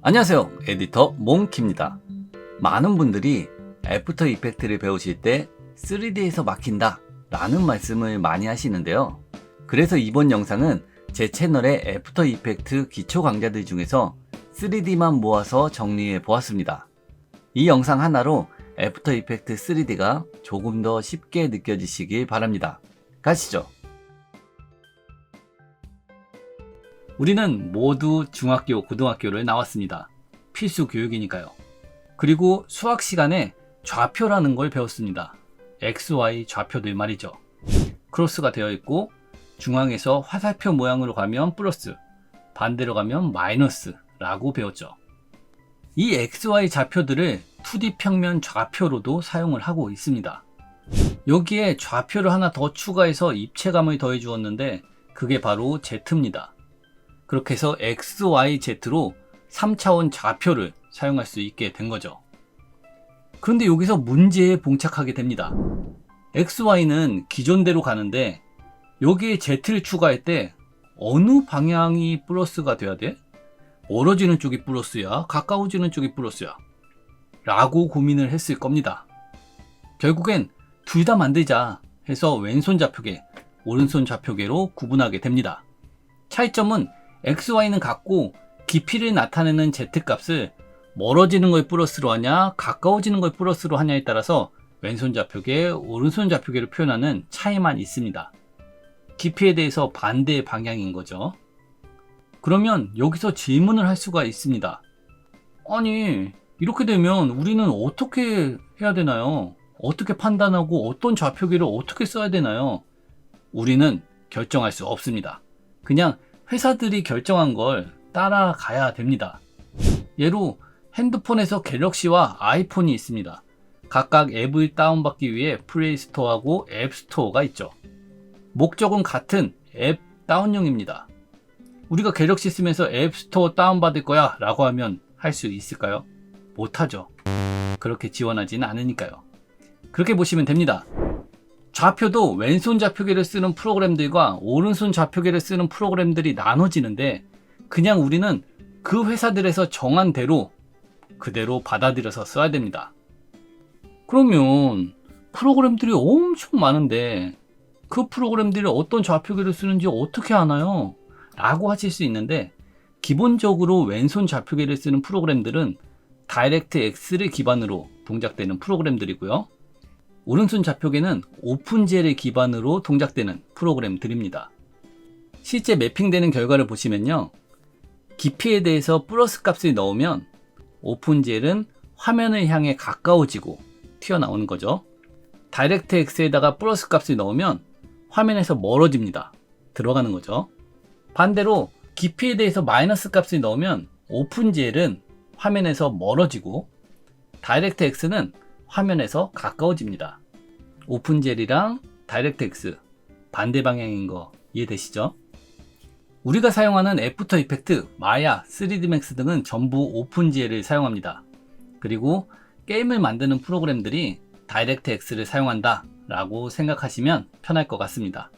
안녕하세요, 에디터 몽키입니다. 많은 분들이 애프터 이펙트를 배우실 때 3D에서 막힌다 라는 말씀을 많이 하시는데요. 그래서 이번 영상은 제 채널의 애프터 이펙트 기초 강좌들 중에서 3D만 모아서 정리해 보았습니다. 이 영상 하나로 애프터 이펙트 3D가 조금 더 쉽게 느껴지시길 바랍니다. 가시죠. 우리는 모두 중학교, 고등학교를 나왔습니다. 필수 교육이니까요. 그리고 수학 시간에 좌표라는 걸 배웠습니다. XY 좌표들 말이죠. 크로스가 되어 있고 중앙에서 화살표 모양으로 가면 플러스, 반대로 가면 마이너스 라고 배웠죠. 이 XY 좌표들을 2D 평면 좌표로도 사용을 하고 있습니다. 여기에 좌표를 하나 더 추가해서 입체감을 더해 주었는데 그게 바로 Z입니다. 그렇게 해서 XYZ로 3차원 좌표를 사용할 수 있게 된 거죠. 그런데 여기서 문제에 봉착하게 됩니다. XY는 기존대로 가는데 여기에 Z를 추가할 때 어느 방향이 플러스가 돼야 돼? 멀어지는 쪽이 플러스야? 가까워지는 쪽이 플러스야? 라고 고민을 했을 겁니다. 결국엔 둘 다 만들자 해서 왼손 좌표계, 오른손 좌표계로 구분하게 됩니다. 차이점은 XY는 같고 깊이를 나타내는 Z값을 멀어지는 걸 플러스로 하냐 가까워지는 걸 플러스로 하냐에 따라서 왼손 좌표계, 오른손 좌표계를 표현하는 차이만 있습니다. 깊이에 대해서 반대의 방향인 거죠. 그러면 여기서 질문을 할 수가 있습니다. 아니, 이렇게 되면 우리는 어떻게 해야 되나요? 어떻게 판단하고 어떤 좌표계를 어떻게 써야 되나요? 우리는 결정할 수 없습니다. 그냥 회사들이 결정한 걸 따라가야 됩니다. 예로 핸드폰에서 갤럭시와 아이폰이 있습니다. 각각 앱을 다운받기 위해 플레이스토어하고 앱스토어가 있죠. 목적은 같은 앱 다운용입니다. 우리가 갤럭시 쓰면서 앱스토어 다운받을 거야 라고 하면 할 수 있을까요? 못하죠. 그렇게 지원하지는 않으니까요. 그렇게 보시면 됩니다. 좌표도 왼손 좌표계를 쓰는 프로그램들과 오른손 좌표계를 쓰는 프로그램들이 나눠지는데 그냥 우리는 그 회사들에서 정한 대로 그대로 받아들여서 써야 됩니다. 그러면 프로그램들이 엄청 많은데 그 프로그램들이 어떤 좌표계를 쓰는지 어떻게 아나요? 라고 하실 수 있는데 기본적으로 왼손 좌표계를 쓰는 프로그램들은 다이렉트 X를 기반으로 동작되는 프로그램들이고요. 오른손 좌표계는 오픈젤을 기반으로 동작되는 프로그램들입니다. 실제 매핑되는 결과를 보시면요. 깊이에 대해서 플러스 값을 넣으면 오픈젤은 화면을 향해 가까워지고 튀어나오는 거죠. 다이렉트 X에다가 플러스 값을 넣으면 화면에서 멀어집니다. 들어가는 거죠. 반대로 깊이에 대해서 마이너스 값을 넣으면 오픈젤은 화면에서 멀어지고 다이렉트 X는 화면에서 가까워집니다. 오픈젤이랑 다이렉트 X 반대 방향인 거 이해되시죠? 우리가 사용하는 애프터 이펙트, 마야, 3D 맥스 등은 전부 오픈젤을 사용합니다. 그리고 게임을 만드는 프로그램들이 다이렉트 X를 사용한다 라고 생각하시면 편할 것 같습니다.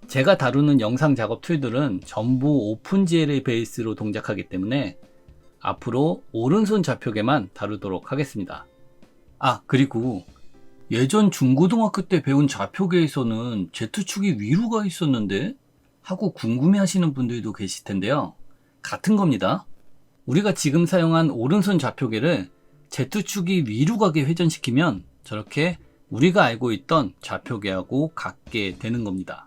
제가 다루는 영상 작업 툴들은 전부 오픈젤을 베이스로 동작하기 때문에 앞으로 오른손 좌표계만 다루도록 하겠습니다. 그리고 예전 중고등학교 때 배운 좌표계에서는 Z축이 위로 가 있었는데 하고 궁금해 하시는 분들도 계실 텐데요. 같은 겁니다. 우리가 지금 사용한 오른손 좌표계를 Z축이 위로 가게 회전시키면 저렇게 우리가 알고 있던 좌표계하고 같게 되는 겁니다.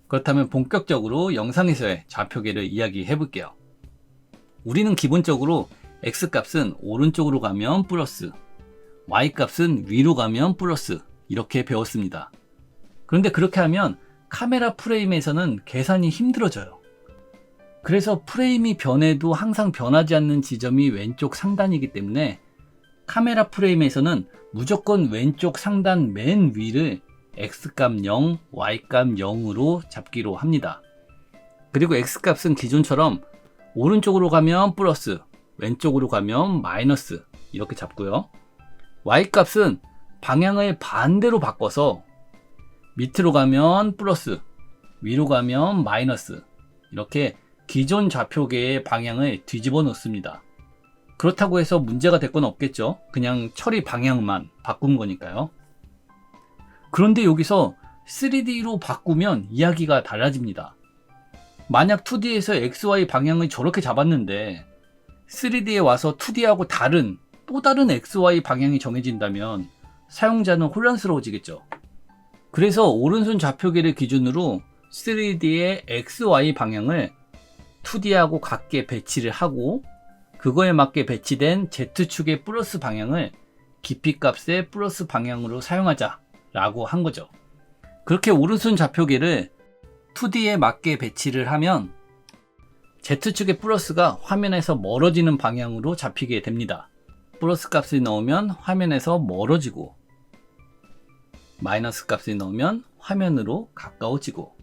그렇다면 본격적으로 영상에서의 좌표계를 이야기해 볼게요. 우리는 기본적으로 X값은 오른쪽으로 가면 플러스, Y값은 위로 가면 플러스 이렇게 배웠습니다. 그런데 그렇게 하면 카메라 프레임에서는 계산이 힘들어져요. 그래서 프레임이 변해도 항상 변하지 않는 지점이 왼쪽 상단이기 때문에 카메라 프레임에서는 무조건 왼쪽 상단 맨 위를 X값 0, Y값 0으로 잡기로 합니다. 그리고 X값은 기존처럼 오른쪽으로 가면 플러스, 왼쪽으로 가면 마이너스 이렇게 잡고요. Y값은 방향을 반대로 바꿔서 밑으로 가면 플러스, 위로 가면 마이너스 이렇게 기존 좌표계의 방향을 뒤집어 놓습니다. 그렇다고 해서 문제가 될 건 없겠죠. 그냥 처리 방향만 바꾼 거니까요. 그런데 여기서 3D로 바꾸면 이야기가 달라집니다. 만약 2D에서 XY 방향을 저렇게 잡았는데 3D에 와서 2D하고 다른 또 다른 XY 방향이 정해진다면 사용자는 혼란스러워지겠죠. 그래서 오른손 좌표계를 기준으로 3D의 XY 방향을 2D하고 같게 배치를 하고 그거에 맞게 배치된 Z축의 플러스 방향을 깊이값의 플러스 방향으로 사용하자 라고 한 거죠. 그렇게 오른손 좌표계를 2D에 맞게 배치를 하면 Z축의 플러스가 화면에서 멀어지는 방향으로 잡히게 됩니다. 플러스 값을 넣으면 화면에서 멀어지고 마이너스 값을 넣으면 화면으로 가까워지고,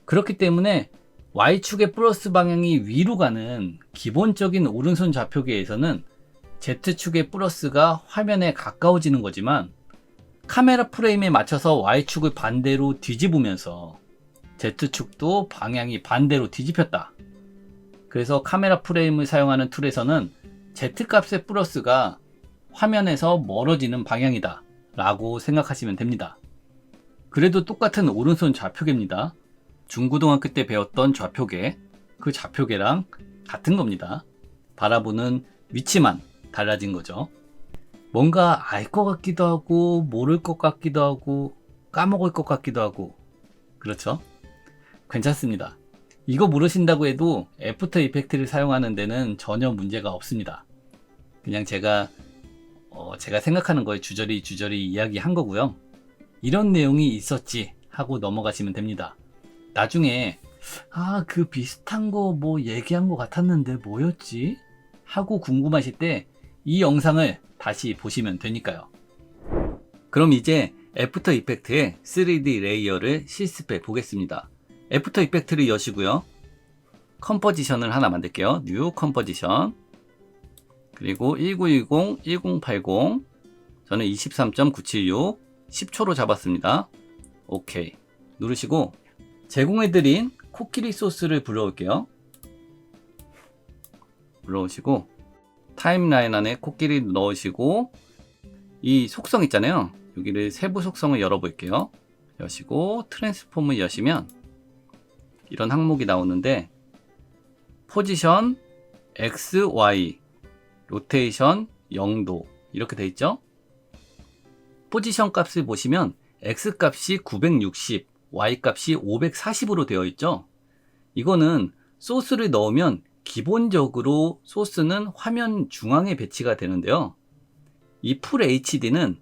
그렇기 때문에 Y축의 플러스 방향이 위로 가는 기본적인 오른손 좌표계에서는 Z축의 플러스가 화면에 가까워지는 거지만 카메라 프레임에 맞춰서 Y축을 반대로 뒤집으면서 Z축도 방향이 반대로 뒤집혔다. 그래서 카메라 프레임을 사용하는 툴에서는 Z값의 플러스가 화면에서 멀어지는 방향이다 라고 생각하시면 됩니다. 그래도 똑같은 오른손 좌표계입니다. 중고등학교 때 배웠던 좌표계, 그 좌표계랑 같은 겁니다. 바라보는 위치만 달라진 거죠. 뭔가 알 것 같기도 하고 모를 것 같기도 하고 까먹을 것 같기도 하고, 그렇죠? 괜찮습니다. 이거 모르신다고 해도 애프터 이펙트를 사용하는 데는 전혀 문제가 없습니다. 그냥 제가 생각하는 거에 주저리 이야기한 거고요. 이런 내용이 있었지 하고 넘어가시면 됩니다. 나중에 그 비슷한 거 뭐 얘기한 것 같았는데 뭐였지? 하고 궁금하실 때 이 영상을 다시 보시면 되니까요. 그럼 이제 애프터 이펙트의 3D 레이어를 실습해 보겠습니다. 애프터 이펙트를 여시고요. 컴포지션을 하나 만들게요. 뉴 컴포지션. 그리고 1920, 1080, 저는 23.976, 10초로 잡았습니다. 오케이. 누르시고 제공해드린 코끼리 소스를 불러올게요. 불러오시고 타임라인 안에 코끼리 넣으시고 이 속성 있잖아요. 여기를 세부 속성을 열어볼게요. 여시고 트랜스폼을 여시면 이런 항목이 나오는데 포지션, X, Y, 로테이션, 0도 이렇게 돼 있죠. 포지션 값을 보시면 X 값이 960, Y 값이 540으로 되어 있죠. 이거는 소스를 넣으면 기본적으로 소스는 화면 중앙에 배치가 되는데요. 이 풀 HD는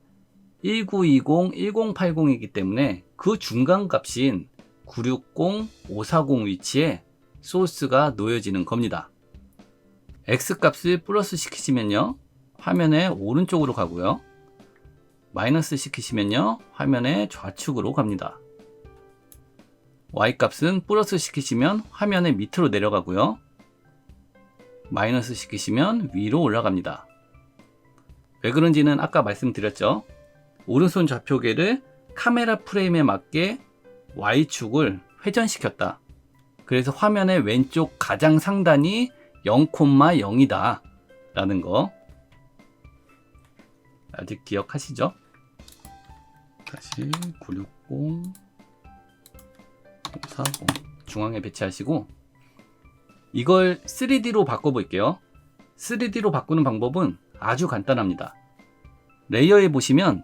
1920, 1080이기 때문에 그 중간 값인 960, 540 위치에 소스가 놓여지는 겁니다. X 값을 플러스 시키시면요, 화면의 오른쪽으로 가고요. 마이너스 시키시면요, 화면의 좌측으로 갑니다. Y 값은 플러스 시키시면 화면의 밑으로 내려가고요. 마이너스 시키시면 위로 올라갑니다. 왜 그런지는 아까 말씀드렸죠. 오른손 좌표계를 카메라 프레임에 맞게 Y축을 회전시켰다. 그래서 화면의 왼쪽 가장 상단이 0,0이다 라는 거 아직 기억하시죠? 다시 960, 540 중앙에 배치하시고 이걸 3D로 바꿔볼게요. 3D로 바꾸는 방법은 아주 간단합니다. 레이어에 보시면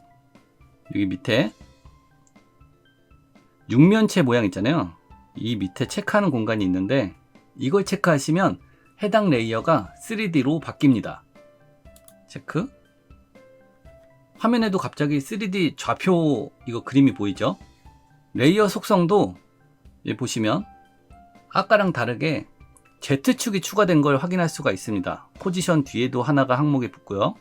여기 밑에 육면체 모양 있잖아요. 이 밑에 체크하는 공간이 있는데 이걸 체크하시면 해당 레이어가 3D로 바뀝니다. 체크. 화면에도 갑자기 3D 좌표 이거 그림이 보이죠? 레이어 속성도 여기 보시면 아까랑 다르게 Z축이 추가된 걸 확인할 수가 있습니다. 포지션 뒤에도 하나가 항목에 붙고요.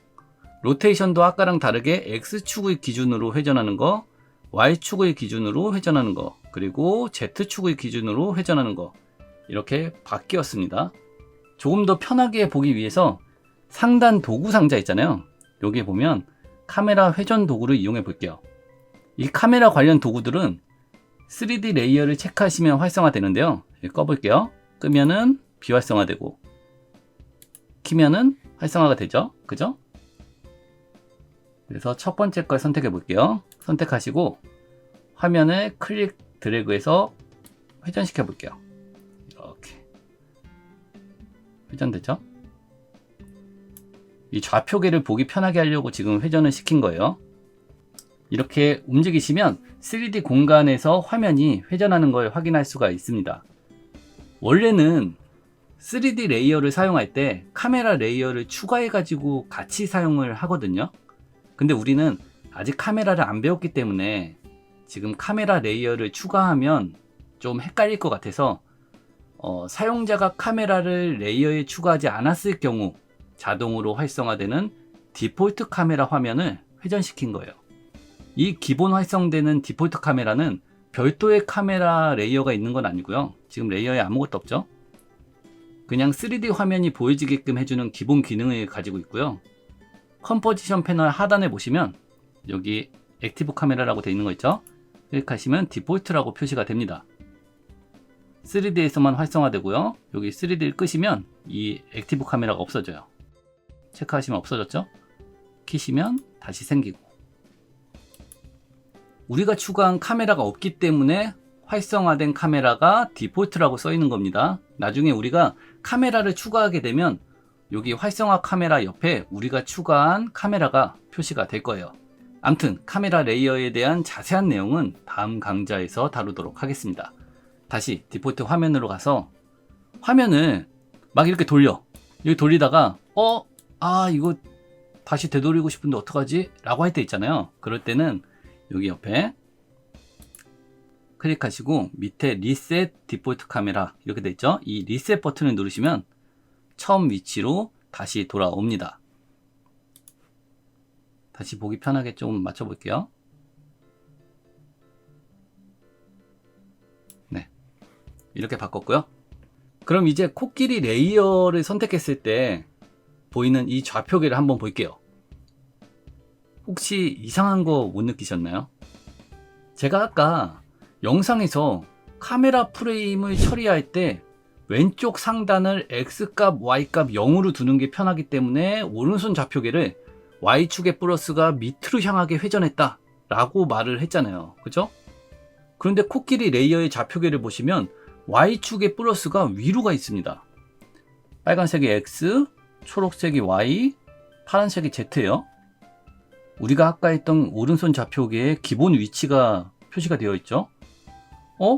로테이션도 아까랑 다르게 X축의 기준으로 회전하는 거, Y축의 기준으로 회전하는 거, 그리고 Z축의 기준으로 회전하는 거 이렇게 바뀌었습니다. 조금 더 편하게 보기 위해서 상단 도구 상자 있잖아요. 여기에 보면 카메라 회전 도구를 이용해 볼게요. 이 카메라 관련 도구들은 3D 레이어를 체크하시면 활성화되는데요. 꺼볼게요. 끄면은 비활성화되고 키면은 활성화가 되죠. 그죠? 그래서 첫 번째 걸 선택해 볼게요. 선택하시고 화면을 클릭 드래그해서 회전시켜 볼게요. 이렇게 회전되죠? 이 좌표계를 보기 편하게 하려고 지금 회전을 시킨 거예요. 이렇게 움직이시면 3D 공간에서 화면이 회전하는 걸 확인할 수가 있습니다. 원래는 3D 레이어를 사용할 때 카메라 레이어를 추가해 가지고 같이 사용을 하거든요. 근데 우리는 아직 카메라를 안 배웠기 때문에 지금 카메라 레이어를 추가하면 좀 헷갈릴 것 같아서 사용자가 카메라를 레이어에 추가하지 않았을 경우 자동으로 활성화되는 디폴트 카메라 화면을 회전시킨 거예요. 이 기본 활성되는 디폴트 카메라는 별도의 카메라 레이어가 있는 건 아니고요. 지금 레이어에 아무것도 없죠. 그냥 3D 화면이 보여지게끔 해주는 기본 기능을 가지고 있고요. 컴포지션 패널 하단에 보시면 여기 액티브 카메라라고 되어 있는 거 있죠. 클릭하시면 디폴트라고 표시가 됩니다. 3D에서만 활성화되고요. 여기 3D를 끄시면 이 액티브 카메라가 없어져요. 체크하시면 없어졌죠. 키시면 다시 생기고. 우리가 추가한 카메라가 없기 때문에 활성화된 카메라가 디폴트라고 써 있는 겁니다. 나중에 우리가 카메라를 추가하게 되면 여기 활성화 카메라 옆에 우리가 추가한 카메라가 표시가 될 거예요. 암튼 카메라 레이어에 대한 자세한 내용은 다음 강좌에서 다루도록 하겠습니다. 다시 디폴트 화면으로 가서 화면을 막 이렇게 돌려. 여기 돌리다가 이거 다시 되돌리고 싶은데 어떡하지? 라고 할 때 있잖아요. 그럴 때는 여기 옆에 클릭하시고 밑에 리셋 디폴트 카메라 이렇게 돼 있죠. 이 리셋 버튼을 누르시면 처음 위치로 다시 돌아옵니다. 다시 보기 편하게 좀 맞춰 볼게요. 네, 이렇게 바꿨고요. 그럼 이제 코끼리 레이어를 선택했을 때 보이는 이 좌표계를 한번 볼게요. 혹시 이상한 거 못 느끼셨나요? 제가 아까 영상에서 카메라 프레임을 처리할 때 왼쪽 상단을 X값, Y값 0으로 두는 게 편하기 때문에 오른손 좌표계를 Y축의 플러스가 밑으로 향하게 회전했다 라고 말을 했잖아요. 그죠? 그런데 코끼리 레이어의 좌표계를 보시면 Y축의 플러스가 위로 가 있습니다. 빨간색이 X, 초록색이 Y, 파란색이 Z예요. 우리가 아까 했던 오른손 좌표계의 기본 위치가 표시가 되어 있죠.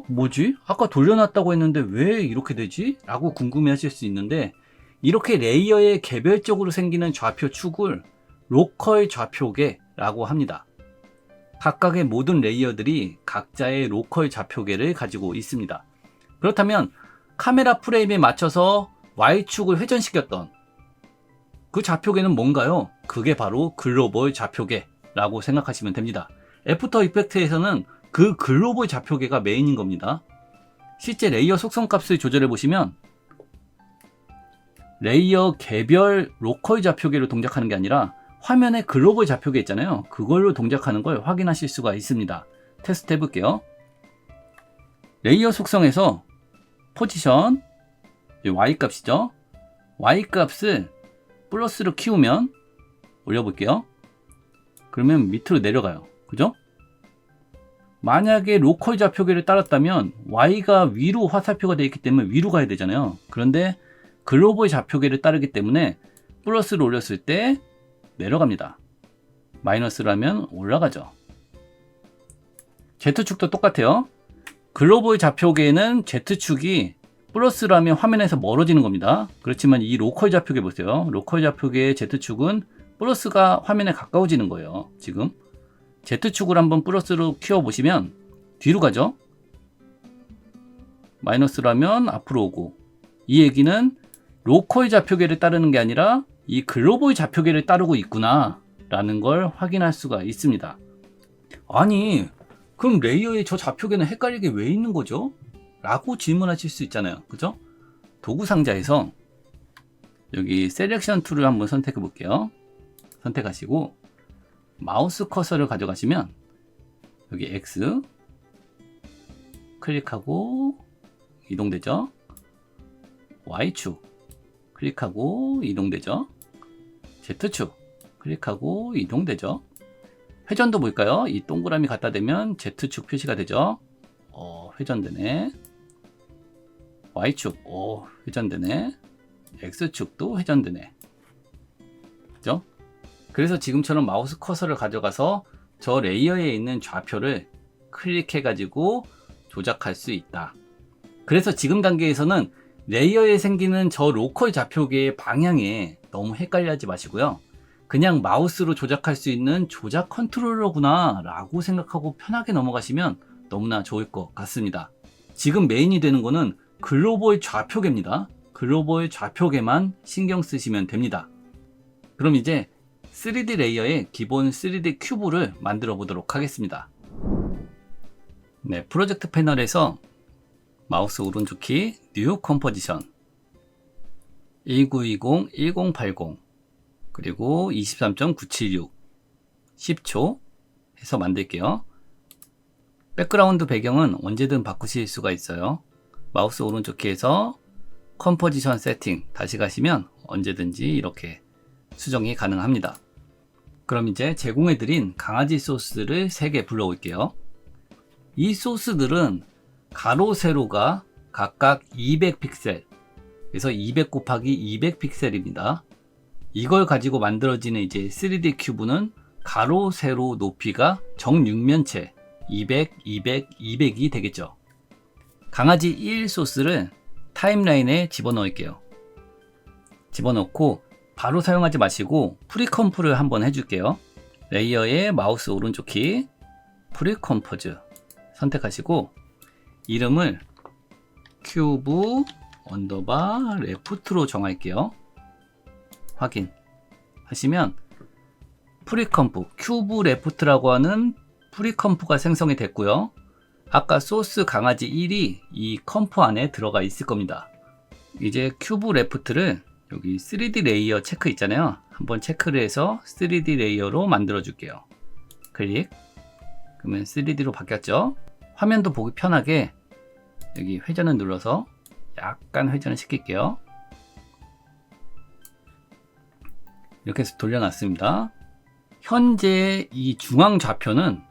뭐지? 아까 돌려놨다고 했는데 왜 이렇게 되지? 라고 궁금해 하실 수 있는데 이렇게 레이어에 개별적으로 생기는 좌표 축을 로컬 좌표계라고 합니다. 각각의 모든 레이어들이 각자의 로컬 좌표계를 가지고 있습니다. 그렇다면 카메라 프레임에 맞춰서 Y축을 회전시켰던 그 좌표계는 뭔가요? 그게 바로 글로벌 좌표계라고 생각하시면 됩니다. 애프터 이펙트에서는 그 글로벌 좌표계가 메인인 겁니다. 실제 레이어 속성값을 조절해 보시면 레이어 개별 로컬 좌표계로 동작하는 게 아니라 화면에 글로벌 좌표계 있잖아요. 그걸로 동작하는 걸 확인하실 수가 있습니다. 테스트 해볼게요. 레이어 속성에서 포지션 Y값이죠. Y값을 플러스로 키우면 올려볼게요. 그러면 밑으로 내려가요. 그죠? 만약에 로컬 좌표계를 따랐다면 Y가 위로 화살표가 되어 있기 때문에 위로 가야 되잖아요. 그런데 글로벌 좌표계를 따르기 때문에 플러스를 올렸을 때 내려갑니다. 마이너스를 하면 올라가죠. Z축도 똑같아요. 글로벌 좌표계는 Z축이 플러스를 하면 화면에서 멀어지는 겁니다. 그렇지만 이 로컬 좌표계 보세요. 로컬 좌표계의 Z축은 플러스가 화면에 가까워지는 거예요. 지금 Z축을 한번 플러스로 키워보시면 뒤로 가죠. 마이너스로 하면 앞으로 오고, 이 얘기는 로컬 좌표계를 따르는 게 아니라 이 글로벌 좌표계를 따르고 있구나 라는 걸 확인할 수가 있습니다. 아니, 그럼 레이어에 저 좌표계는 헷갈리게 왜 있는 거죠? 라고 질문하실 수 있잖아요. 그죠? 도구 상자에서 여기 셀렉션 툴을 한번 선택해 볼게요. 선택하시고 마우스 커서를 가져가시면 여기 X 클릭하고 이동되죠? Y축 클릭하고 이동되죠. Z축 클릭하고 이동되죠. 회전도 볼까요? 이 동그라미 갖다 대면 Z축 표시가 되죠. 회전되네. Y축, 회전되네. X축도 회전되네. 그죠? 그래서 지금처럼 마우스 커서를 가져가서 저 레이어에 있는 좌표를 클릭해 가지고 조작할 수 있다. 그래서 지금 단계에서는 레이어에 생기는 저 로컬 좌표계의 방향에 너무 헷갈려 하지 마시고요. 그냥 마우스로 조작할 수 있는 조작 컨트롤러구나 라고 생각하고 편하게 넘어가시면 너무나 좋을 것 같습니다. 지금 메인이 되는 거는 글로벌 좌표계입니다. 글로벌 좌표계만 신경 쓰시면 됩니다. 그럼 이제 3D 레이어의 기본 3D 큐브를 만들어 보도록 하겠습니다. 네, 프로젝트 패널에서 마우스 오른쪽 키 뉴 컴포지션 1920, 1080 그리고 23.976 10초 해서 만들게요. 백그라운드 배경은 언제든 바꾸실 수가 있어요. 마우스 오른쪽 키에서 컴포지션 세팅 다시 가시면 언제든지 이렇게 수정이 가능합니다. 그럼 이제 제공해드린 강아지 소스를 3개 불러올게요. 이 소스들은 가로 세로가 각각 200픽셀 그래서 200 곱하기 200 픽셀입니다. 이걸 가지고 만들어지는 이제 3D 큐브는 가로 세로 높이가 정육면체 200, 200, 200이 되겠죠. 강아지 1 소스를 타임라인에 집어넣을게요. 집어넣고 바로 사용하지 마시고 프리컴프를 한번 해줄게요. 레이어에 마우스 오른쪽 키 프리컴포즈 선택하시고 이름을 큐브 언더바 레프트로 정할게요. 확인 하시면 프리컴프 큐브 레프트라고 하는 프리컴프가 생성이 됐고요. 아까 소스 강아지 1이 이 컴프 안에 들어가 있을 겁니다. 이제 큐브 레프트를 여기 3D 레이어 체크 있잖아요. 한번 체크를 해서 3D 레이어로 만들어 줄게요. 클릭. 그러면 3D로 바뀌었죠. 화면도 보기 편하게 여기 회전을 눌러서 약간 회전을 시킬게요. 이렇게 해서 돌려놨습니다. 현재 이 중앙 좌표는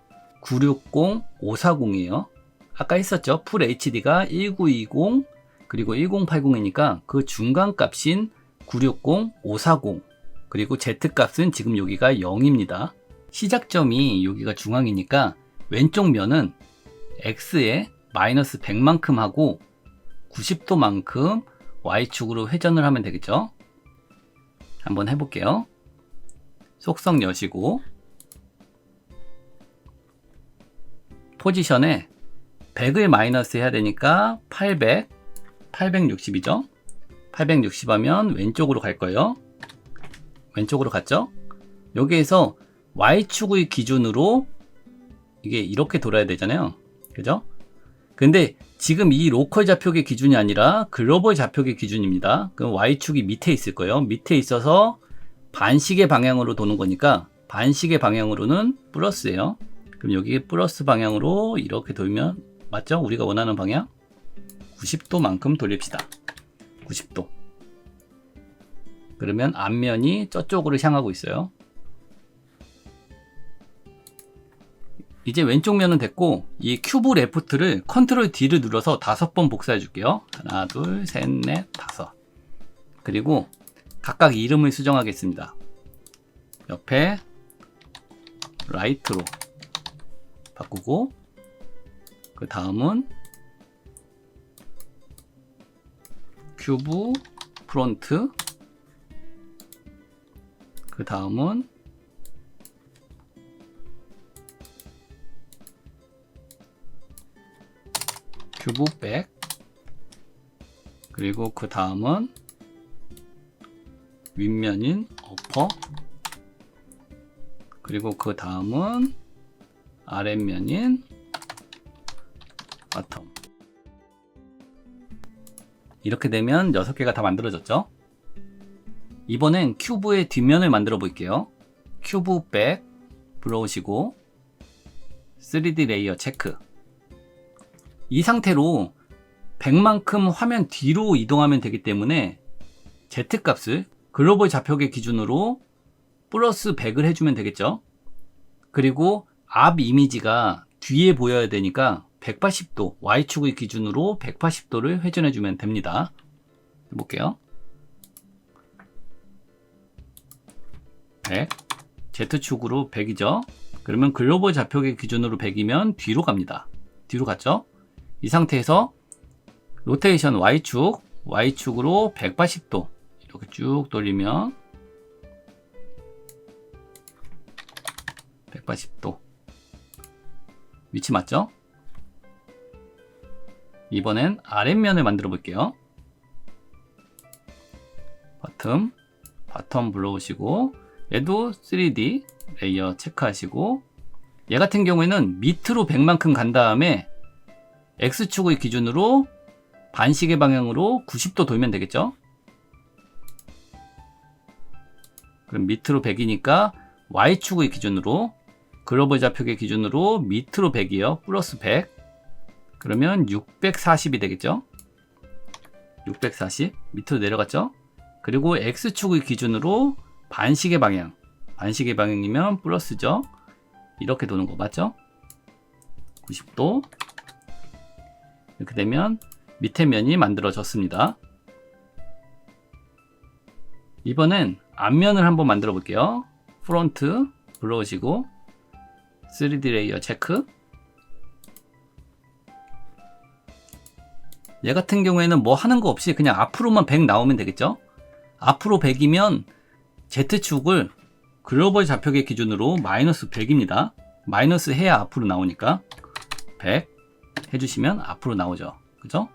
960, 540이에요. 아까 했었죠. 풀 HD가 1920 그리고 1080이니까 그 중간 값인 960, 540 그리고 Z 값은 지금 여기가 0입니다. 시작점이 여기가 중앙이니까 왼쪽 면은 X에 마이너스 100만큼 하고 90도만큼 Y축으로 회전을 하면 되겠죠. 한번 해볼게요. 속성 여시고 포지션에 100을 마이너스 해야 되니까 800, 860이죠. 860 하면 왼쪽으로 갈 거예요. 왼쪽으로 갔죠. 여기에서 Y축의 기준으로 이게 이렇게 돌아야 되잖아요. 그죠? 근데 지금 이 로컬 좌표계 기준이 아니라 글로벌 좌표계 기준입니다. 그럼 Y축이 밑에 있을 거예요. 밑에 있어서 반시계 방향으로 도는 거니까 반시계 방향으로는 플러스예요. 그럼 여기 플러스 방향으로 이렇게 돌면 맞죠? 우리가 원하는 방향 90도만큼 돌립시다. 90도. 그러면 앞면이 저쪽으로 향하고 있어요. 이제 왼쪽 면은 됐고 이 큐브 레프트를 컨트롤 D를 눌러서 5번 복사해 줄게요. 하나, 둘, 셋, 넷, 5. 그리고 각각 이름을 수정하겠습니다. 옆에 라이트로 바꾸고 그 다음은 큐브 프론트 그 다음은 큐브 백 그리고 그 다음은 윗면인 어퍼 그리고 그 다음은 아랫면인 바텀. 이렇게 되면 6개가 다 만들어졌죠. 이번엔 큐브의 뒷면을 만들어 볼게요. 큐브 백 불러오시고 3D 레이어 체크. 이 상태로 100만큼 화면 뒤로 이동하면 되기 때문에 Z값을 글로벌 좌표계 기준으로 플러스 100을 해주면 되겠죠. 그리고 앞 이미지가 뒤에 보여야 되니까 180도, Y축의 기준으로 180도를 회전해주면 됩니다. 해볼게요. 100, Z축으로 100이죠. 그러면 글로벌 좌표계 기준으로 100이면 뒤로 갑니다. 뒤로 갔죠. 이 상태에서 로테이션 Y축으로 180도 이렇게 쭉 돌리면 180도 위치 맞죠? 이번엔 아랫면을 만들어 볼게요. 바텀 불러오시고 얘도 3D 레이어 체크하시고 얘 같은 경우에는 밑으로 100만큼 간 다음에 X축의 기준으로 반시계 방향으로 90도 돌면 되겠죠? 그럼 밑으로 100이니까 Y축의 기준으로 글로벌 좌표계 기준으로 밑으로 100이에요. 플러스 100. 그러면 640이 되겠죠? 640 밑으로 내려갔죠? 그리고 X축의 기준으로 반시계 방향이면 플러스죠? 이렇게 도는 거 맞죠? 90도. 이렇게 되면 밑에 면이 만들어졌습니다. 이번엔 앞면을 한번 만들어 볼게요. 프론트 불러오시고 3D 레이어 체크. 얘 같은 경우에는 뭐 하는 거 없이 그냥 앞으로만 100 나오면 되겠죠? 앞으로 100이면 Z축을 글로벌 좌표계 기준으로 마이너스 100입니다. 마이너스 해야 앞으로 나오니까 100 해주시면 앞으로 나오죠. 그죠?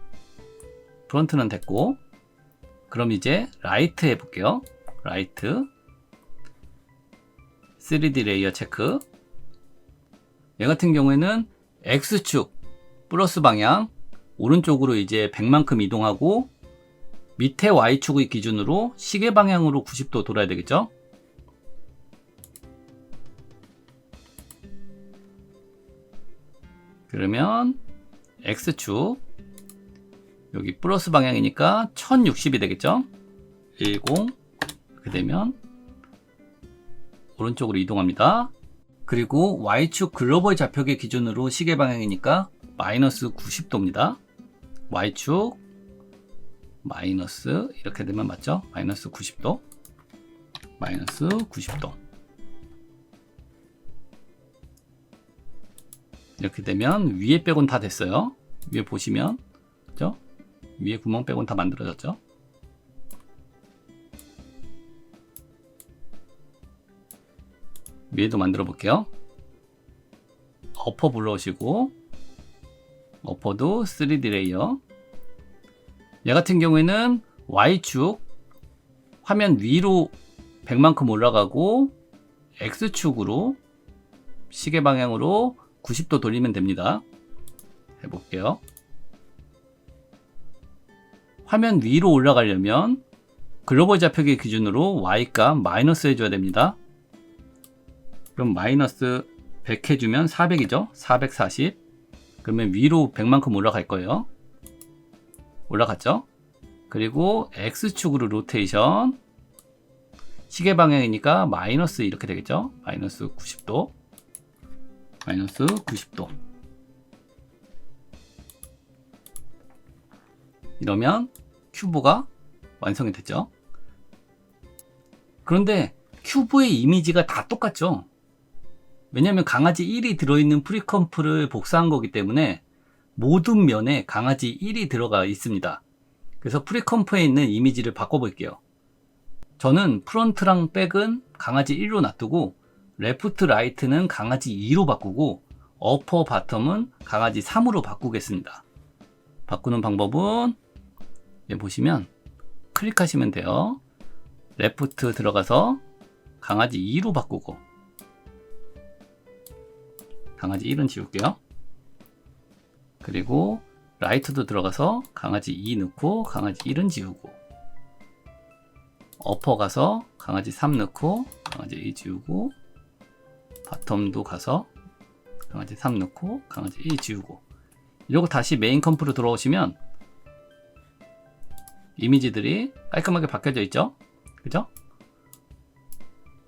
프론트는 됐고, 그럼 이제 라이트 해볼게요. 라이트 3D 레이어 체크. 얘 같은 경우에는 X축 플러스 방향 오른쪽으로 이제 100만큼 이동하고 밑에 Y축의 기준으로 시계 방향으로 90도 돌아야 되겠죠? 그러면 X축 여기 플러스 방향이니까 1060이 되겠죠? 10 이렇게 되면 오른쪽으로 이동합니다. 그리고 Y축 글로벌 좌표계 기준으로 시계 방향이니까 마이너스 90도입니다. Y축 마이너스 이렇게 되면 맞죠? 마이너스 90도 마이너스 90도 이렇게 되면 위에 백은 다 됐어요. 위에 보시면 그죠? 위에 구멍 백은 다 만들어졌죠? 위에도 만들어 볼게요. 어퍼 불러오시고 어퍼도 3D 레이어. 얘 같은 경우에는 Y축 화면 위로 100만큼 올라가고 X축으로 시계 방향으로 90도 돌리면 됩니다. 해볼게요. 화면 위로 올라가려면 글로벌 좌표계 기준으로 Y값 마이너스 해줘야 됩니다. 그럼 마이너스 100 해주면 400이죠? 440. 그러면 위로 100만큼 올라갈 거예요. 올라갔죠? 그리고 X축으로 로테이션. 시계 방향이니까 마이너스 이렇게 되겠죠? 마이너스 90도. 마이너스 90도. 이러면 큐브가 완성이 됐죠? 그런데 큐브의 이미지가 다 똑같죠? 왜냐면 강아지 1이 들어있는 프리컴프를 복사한 거기 때문에 모든 면에 강아지 1이 들어가 있습니다. 그래서 프리컴프에 있는 이미지를 바꿔볼게요. 저는 프론트랑 백은 강아지 1로 놔두고 레프트 라이트는 강아지 2로 바꾸고 어퍼 바텀은 강아지 3으로 바꾸겠습니다. 바꾸는 방법은 여기 보시면 클릭하시면 돼요. 레프트 들어가서 강아지 2로 바꾸고 강아지 1은 지울게요. 그리고 라이트도 들어가서 강아지 2 넣고 강아지 1은 지우고 어퍼 가서 강아지 3 넣고 강아지 2 지우고 바텀도 가서 강아지 3 넣고 강아지 2 지우고 이러고 다시 메인 컴프로 들어오시면 이미지들이 깔끔하게 바뀌어져 있죠? 그죠?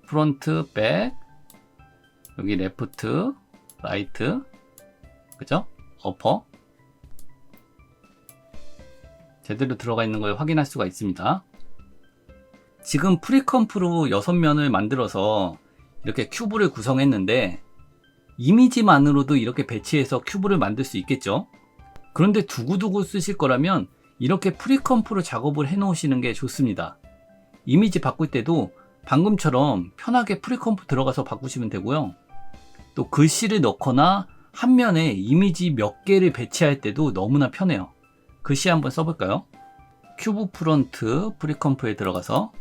프론트, 백, 여기 레프트, 라이트, 그죠? 어퍼. 제대로 들어가 있는 걸 확인할 수가 있습니다. 지금 프리컴프로 6면을 만들어서 이렇게 큐브를 구성했는데 이미지만으로도 이렇게 배치해서 큐브를 만들 수 있겠죠? 그런데 두고두고 쓰실 거라면 이렇게 프리컴프로 작업을 해 놓으시는 게 좋습니다. 이미지 바꿀 때도 방금처럼 편하게 프리컴프 들어가서 바꾸시면 되고요. 또 글씨를 넣거나 한 면에 이미지 몇 개를 배치할 때도 너무나 편해요. 글씨 한번 써볼까요? 큐브 프론트 프리컴프에 들어가서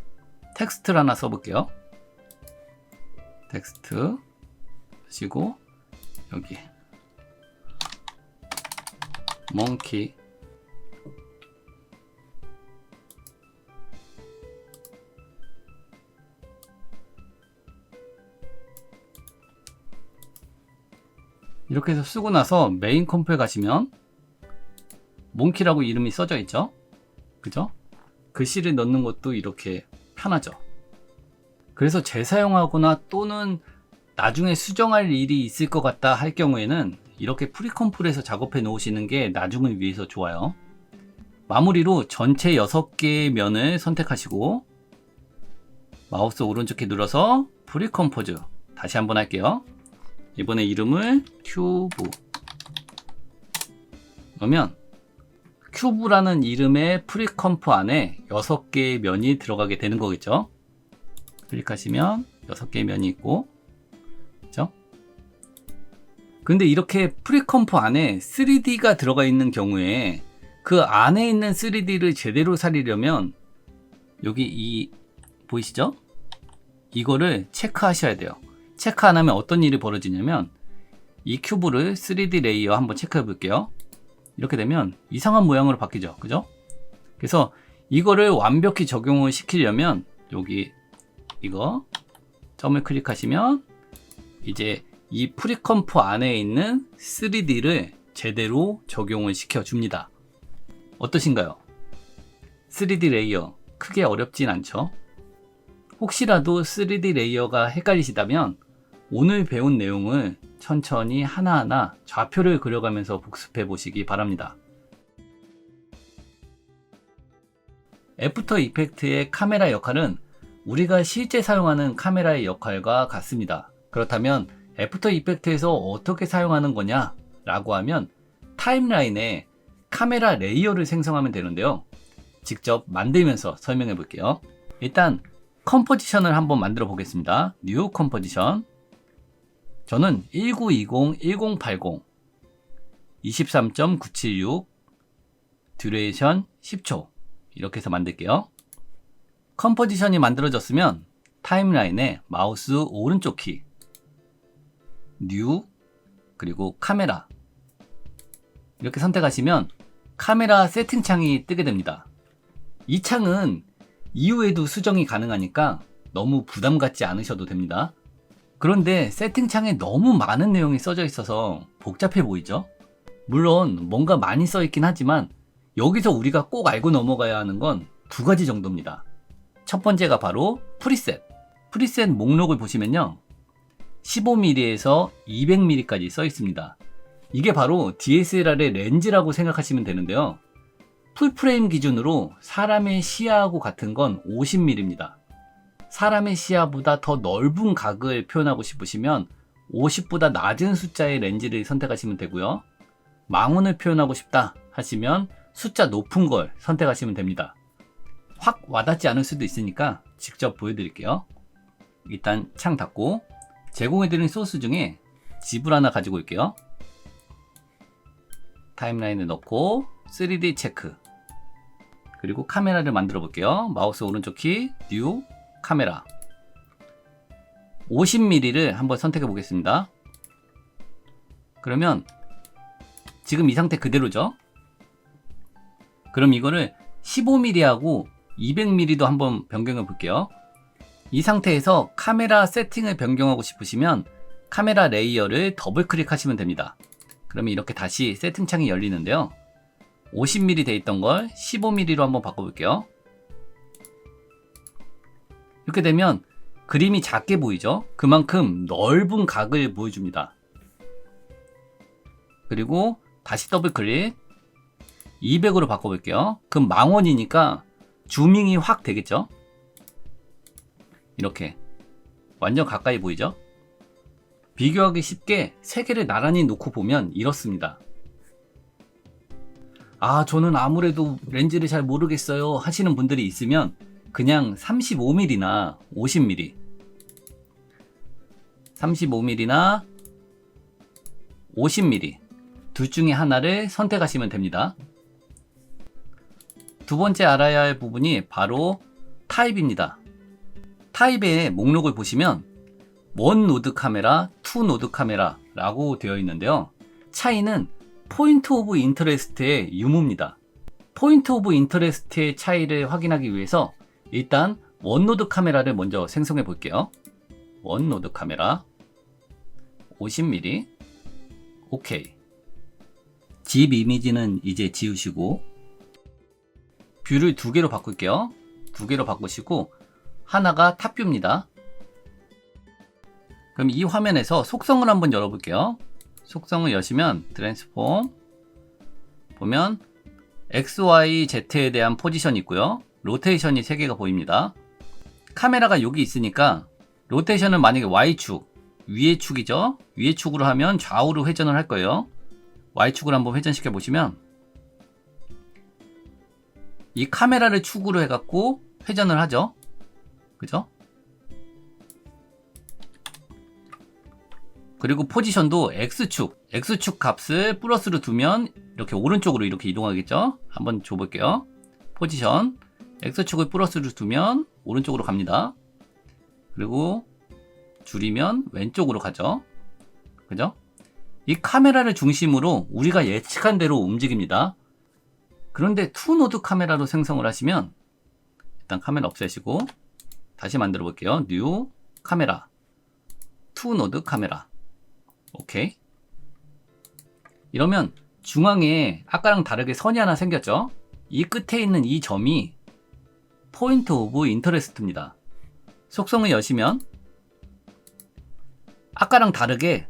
텍스트를 하나 써볼게요. 텍스트 쓰시고 여기 몽키 이렇게 해서 쓰고 나서 메인 컴프에 가시면 몽키라고 이름이 써져 있죠? 그죠? 글씨를 넣는 것도 이렇게 편하죠. 그래서 재사용하거나 또는 나중에 수정할 일이 있을 것 같다 할 경우에는 이렇게 프리컴프에서 작업해 놓으시는 게 나중을 위해서 좋아요. 마무리로 전체 6개의 면을 선택하시고 마우스 오른쪽 키 눌러서 프리컴포즈 다시 한번 할게요. 이번에 이름을 큐브 그러면 큐브라는 이름의 프리컴프 안에 6개의 면이 들어가게 되는 거겠죠. 클릭하시면 6개의 면이 있고 그렇죠? 근데 이렇게 프리컴프 안에 3D가 들어가 있는 경우에 그 안에 있는 3D를 제대로 살리려면 여기 이 보이시죠? 이거를 체크하셔야 돼요. 체크 안 하면 어떤 일이 벌어지냐면 이 큐브를 3D 레이어 한번 체크해 볼게요. 이렇게 되면 이상한 모양으로 바뀌죠. 그죠? 그래서 이거를 완벽히 적용을 시키려면 여기 이거 점을 클릭하시면 이제 이 프리컴프 안에 있는 3D를 제대로 적용을 시켜줍니다. 어떠신가요? 3D 레이어 크게 어렵진 않죠? 혹시라도 3D 레이어가 헷갈리시다면 오늘 배운 내용을 천천히 하나하나 좌표를 그려가면서 복습해 보시기 바랍니다. 애프터 이펙트의 카메라 역할은 우리가 실제 사용하는 카메라의 역할과 같습니다. 그렇다면 애프터 이펙트에서 어떻게 사용하는 거냐 라고 하면 타임라인에 카메라 레이어를 생성하면 되는데요. 직접 만들면서 설명해 볼게요. 일단 컴포지션을 한번 만들어 보겠습니다. 뉴 컴포지션. 저는 1920-1080 23.976 듀레이션 10초 이렇게 해서 만들게요. 컴포지션이 만들어졌으면 타임라인에 마우스 오른쪽 키 뉴 그리고 카메라 이렇게 선택하시면 카메라 세팅 창이 뜨게 됩니다. 이 창은 이후에도 수정이 가능하니까 너무 부담 갖지 않으셔도 됩니다. 그런데 세팅창에 너무 많은 내용이 써져 있어서 복잡해 보이죠? 물론 뭔가 많이 써 있긴 하지만 여기서 우리가 꼭 알고 넘어가야 하는 건 2가지 정도입니다. 첫 번째가 바로 프리셋. 프리셋 목록을 보시면요. 15mm에서 200mm까지 써 있습니다. 이게 바로 DSLR의 렌즈라고 생각하시면 되는데요. 풀프레임 기준으로 사람의 시야하고 같은 건 50mm입니다. 사람의 시야보다 더 넓은 각을 표현하고 싶으시면 50보다 낮은 숫자의 렌즈를 선택하시면 되고요. 망원을 표현하고 싶다 하시면 숫자 높은 걸 선택하시면 됩니다. 확 와닿지 않을 수도 있으니까 직접 보여드릴게요. 일단 창 닫고 제공해드린 소스 중에 집을 하나 가지고 올게요. 타임라인에 넣고 3D 체크 그리고 카메라를 만들어 볼게요. 마우스 오른쪽 키 뉴 카메라 50mm를 한번 선택해 보겠습니다. 그러면 지금 이 상태 그대로죠. 그럼 이거를 15mm하고 200mm도 한번 변경해 볼게요. 이 상태에서 카메라 세팅을 변경하고 싶으시면 카메라 레이어를 더블 클릭하시면 됩니다. 그러면 이렇게 다시 세팅창이 열리는데요. 50mm 돼 있던 걸 15mm로 한번 바꿔볼게요. 이렇게 되면 그림이 작게 보이죠? 그만큼 넓은 각을 보여줍니다. 그리고 다시 더블 클릭 200으로 바꿔볼게요. 그럼 망원이니까 주밍이 확 되겠죠? 이렇게 완전 가까이 보이죠? 비교하기 쉽게 세 개를 나란히 놓고 보면 이렇습니다. 아, 저는 아무래도 렌즈를 잘 모르겠어요 하시는 분들이 있으면 그냥 35mm나 50mm 35mm나 50mm 둘 중에 하나를 선택하시면 됩니다. 두 번째 알아야 할 부분이 바로 타입입니다. 타입의 목록을 보시면 원 노드 카메라, 투 노드 카메라 라고 되어 있는데요. 차이는 포인트 오브 인터레스트의 유무입니다. 포인트 오브 인터레스트의 차이를 확인하기 위해서 일단 원노드 카메라를 먼저 생성해 볼게요. 원노드 카메라 50mm 오케이. 집 이미지는 이제 지우시고 뷰를 두 개로 바꿀게요. 두 개로 바꾸시고 하나가 탑뷰입니다. 그럼 이 화면에서 속성을 한번 열어볼게요. 속성을 여시면 트랜스폼 보면 XYZ에 대한 포지션이 있고요. 로테이션이 3개가 보입니다. 카메라가 여기 있으니까 로테이션은 만약에 Y축, 위의 축이죠. 위의 축으로 하면 좌우로 회전을 할 거예요. Y축으로 한번 회전시켜 보시면 이 카메라를 축으로 해갖고 회전을 하죠. 그죠? 그리고 포지션도 X축 값을 플러스로 두면 이렇게 오른쪽으로 이렇게 이동하겠죠? 한번 줘볼게요. 포지션 X축을 플러스로 두면 오른쪽으로 갑니다. 그리고 줄이면 왼쪽으로 가죠. 그죠? 이 카메라를 중심으로 우리가 예측한 대로 움직입니다. 그런데 투노드 카메라로 생성을 하시면 일단 카메라 없애시고 다시 만들어 볼게요. 뉴 카메라 투노드 카메라 오케이. 이러면 중앙에 아까랑 다르게 선이 하나 생겼죠. 이 끝에 있는 이 점이 포인트 오브 인터레스트입니다. 속성을 여시면 아까랑 다르게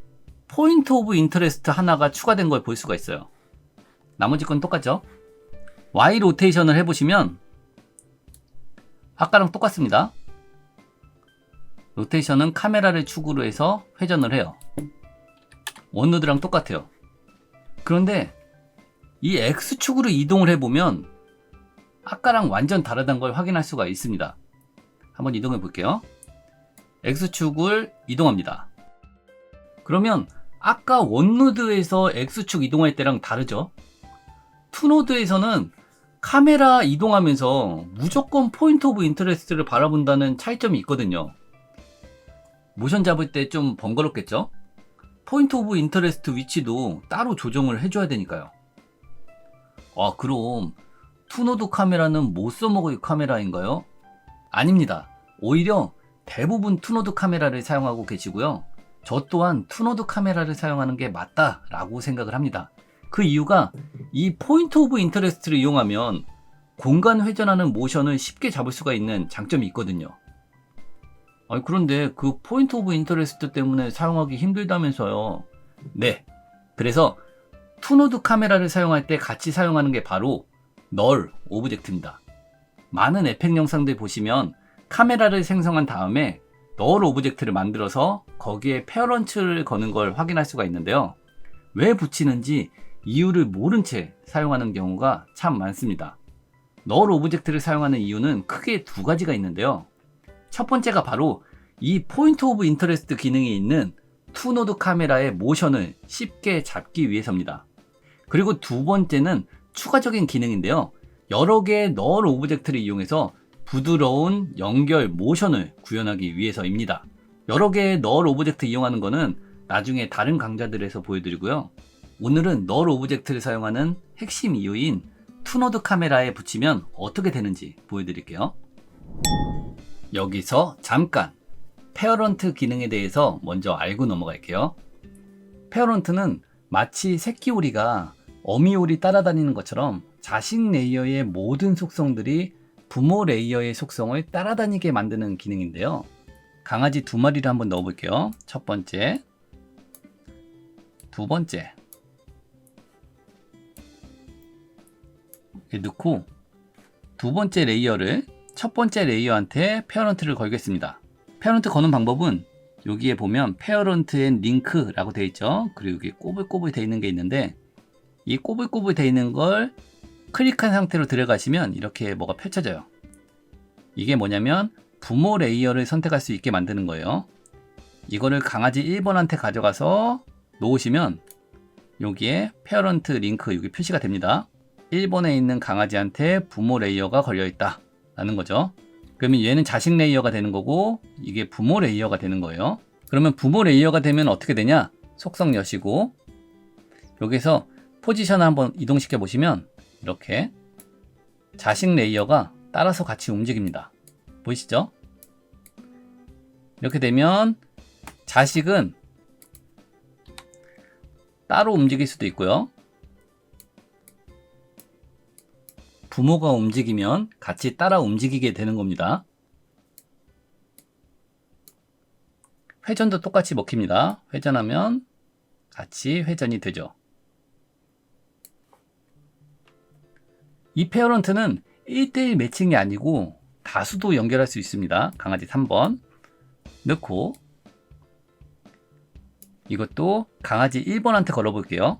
포인트 오브 인터레스트 하나가 추가된 걸 볼 수가 있어요. 나머지 건 똑같죠. Y 로테이션을 해보시면 아까랑 똑같습니다. 로테이션은 카메라를 축으로 해서 회전을 해요. 원노드랑 똑같아요. 그런데 이 X축으로 이동을 해보면 아까랑 완전 다르다는 걸 확인할 수가 있습니다. 한번 이동해 볼게요. X축을 이동합니다. 그러면 아까 원노드에서 X축 이동할 때랑 다르죠? 투노드에서는 카메라 이동하면서 무조건 포인트 오브 인터레스트를 바라본다는 차이점이 있거든요. 모션 잡을 때 좀 번거롭겠죠? 포인트 오브 인터레스트 위치도 따로 조정을 해줘야 되니까요. 아, 그럼 투노드 카메라는 못 써먹을 카메라인가요? 아닙니다. 오히려 대부분 투노드 카메라를 사용하고 계시고요. 저 또한 투노드 카메라를 사용하는 게 맞다라고 생각을 합니다. 그 이유가 이 포인트 오브 인터레스트를 이용하면 공간 회전하는 모션을 쉽게 잡을 수가 있는 장점이 있거든요. 아니, 그런데 그 포인트 오브 인터레스트 때문에 사용하기 힘들다면서요. 네, 그래서 투노드 카메라를 사용할 때 같이 사용하는 게 바로 널 오브젝트입니다. 많은 에펙 영상들 보시면 카메라를 생성한 다음에 널 오브젝트를 만들어서 거기에 페어런츠를 거는 걸 확인할 수가 있는데요. 왜 붙이는지 이유를 모른 채 사용하는 경우가 참 많습니다. 널 오브젝트를 사용하는 이유는 크게 두 가지가 있는데요. 첫 번째가 바로 이 포인트 오브 인터레스트 기능이 있는 투노드 카메라의 모션을 쉽게 잡기 위해서입니다. 그리고 두 번째는 추가적인 기능인데요. 여러 개의 널 오브젝트를 이용해서 부드러운 연결 모션을 구현하기 위해서입니다. 여러 개의 널 오브젝트 이용하는 거는 나중에 다른 강좌들에서 보여드리고요. 오늘은 널 오브젝트를 사용하는 핵심 이유인 투노드 카메라에 붙이면 어떻게 되는지 보여드릴게요. 여기서 잠깐 페어런트 기능에 대해서 먼저 알고 넘어갈게요. 페어런트는 마치 새끼 오리가 어미 오리 따라다니는 것처럼 자식 레이어의 모든 속성들이 부모 레이어의 속성을 따라다니게 만드는 기능인데요. 강아지 2마리를 한번 넣어볼게요. 첫 번째, 두 번째 이렇게 넣고 두 번째 레이어를 첫 번째 레이어한테 페어런트를 걸겠습니다. 페어런트 거는 방법은 여기에 보면 페어런트 앤 링크라고 되어 있죠. 그리고 여기 꼬불꼬불 되어 있는 게 있는데 이 꼬불꼬불 되어 있는 걸 클릭한 상태로 들어가시면 이렇게 뭐가 펼쳐져요. 이게 뭐냐면 부모 레이어를 선택할 수 있게 만드는 거예요. 이거를 강아지 1번한테 가져가서 놓으시면 여기에 페어런트 링크 여기 표시가 됩니다. 1번에 있는 강아지한테 부모 레이어가 걸려있다 라는 거죠. 그러면 얘는 자식 레이어가 되는 거고 이게 부모 레이어가 되는 거예요. 그러면 부모 레이어가 되면 어떻게 되냐? 속성 여시고 여기서 포지션을 한번 이동시켜 보시면 이렇게 자식 레이어가 따라서 같이 움직입니다. 보이시죠? 이렇게 되면 자식은 따로 움직일 수도 있고요. 부모가 움직이면 같이 따라 움직이게 되는 겁니다. 회전도 똑같이 먹힙니다. 회전하면 같이 회전이 되죠. 이 페어런트는 1대1 매칭이 아니고 다수도 연결할 수 있습니다. 강아지 3번 넣고 이것도 강아지 1번한테 걸어볼게요.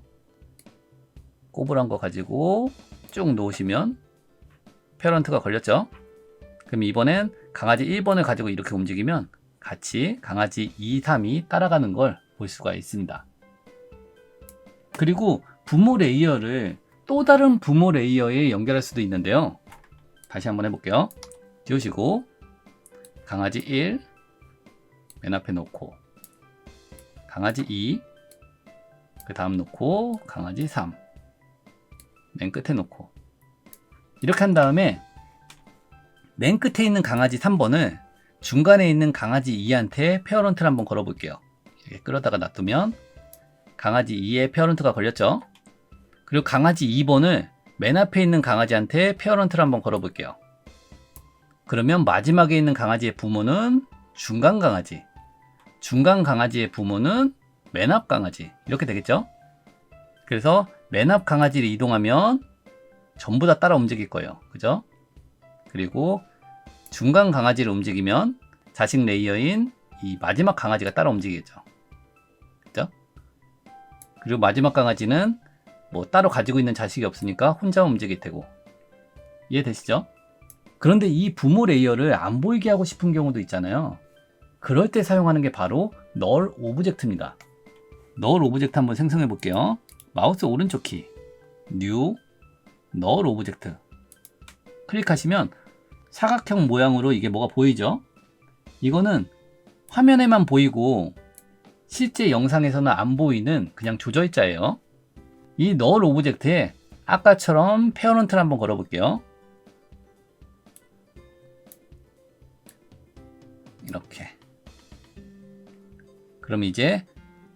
꼬불한 거 가지고 쭉 놓으시면 페어런트가 걸렸죠. 그럼 이번엔 강아지 1번을 가지고 이렇게 움직이면 같이 강아지 2, 3이 따라가는 걸 볼 수가 있습니다. 그리고 부모 레이어를 또 다른 부모 레이어에 연결할 수도 있는데요. 다시 한번 해볼게요. 지우시고 강아지 1 맨 앞에 놓고 강아지 2 그 다음 놓고 강아지 3 맨 끝에 놓고 이렇게 한 다음에 맨 끝에 있는 강아지 3번을 중간에 있는 강아지 2한테 페어런트를 한번 걸어 볼게요. 이렇게 끌어다가 놔두면 강아지 2에 페어런트가 걸렸죠. 그리고 강아지 2번을 맨 앞에 있는 강아지한테 페어런트를 한번 걸어 볼게요. 그러면 마지막에 있는 강아지의 부모는 중간 강아지, 중간 강아지의 부모는 맨 앞 강아지 이렇게 되겠죠. 그래서 맨 앞 강아지를 이동하면 전부 다 따라 움직일 거예요. 그죠? 그리고 중간 강아지를 움직이면 자식 레이어인 이 마지막 강아지가 따라 움직이겠죠. 그죠? 그리고 마지막 강아지는 뭐 따로 가지고 있는 자식이 없으니까 혼자 움직일 테고. 이해되시죠? 그런데 이 부모 레이어를 안 보이게 하고 싶은 경우도 있잖아요. 그럴 때 사용하는 게 바로 null 오브젝트입니다. null 오브젝트 한번 생성해 볼게요. 마우스 오른쪽 키 new null 오브젝트 클릭하시면 사각형 모양으로 이게 뭐가 보이죠? 이거는 화면에만 보이고 실제 영상에서는 안 보이는 그냥 조절자예요. 이 null 오브젝트에 아까처럼 페어런트를 한번 걸어 볼게요. 이렇게. 그럼 이제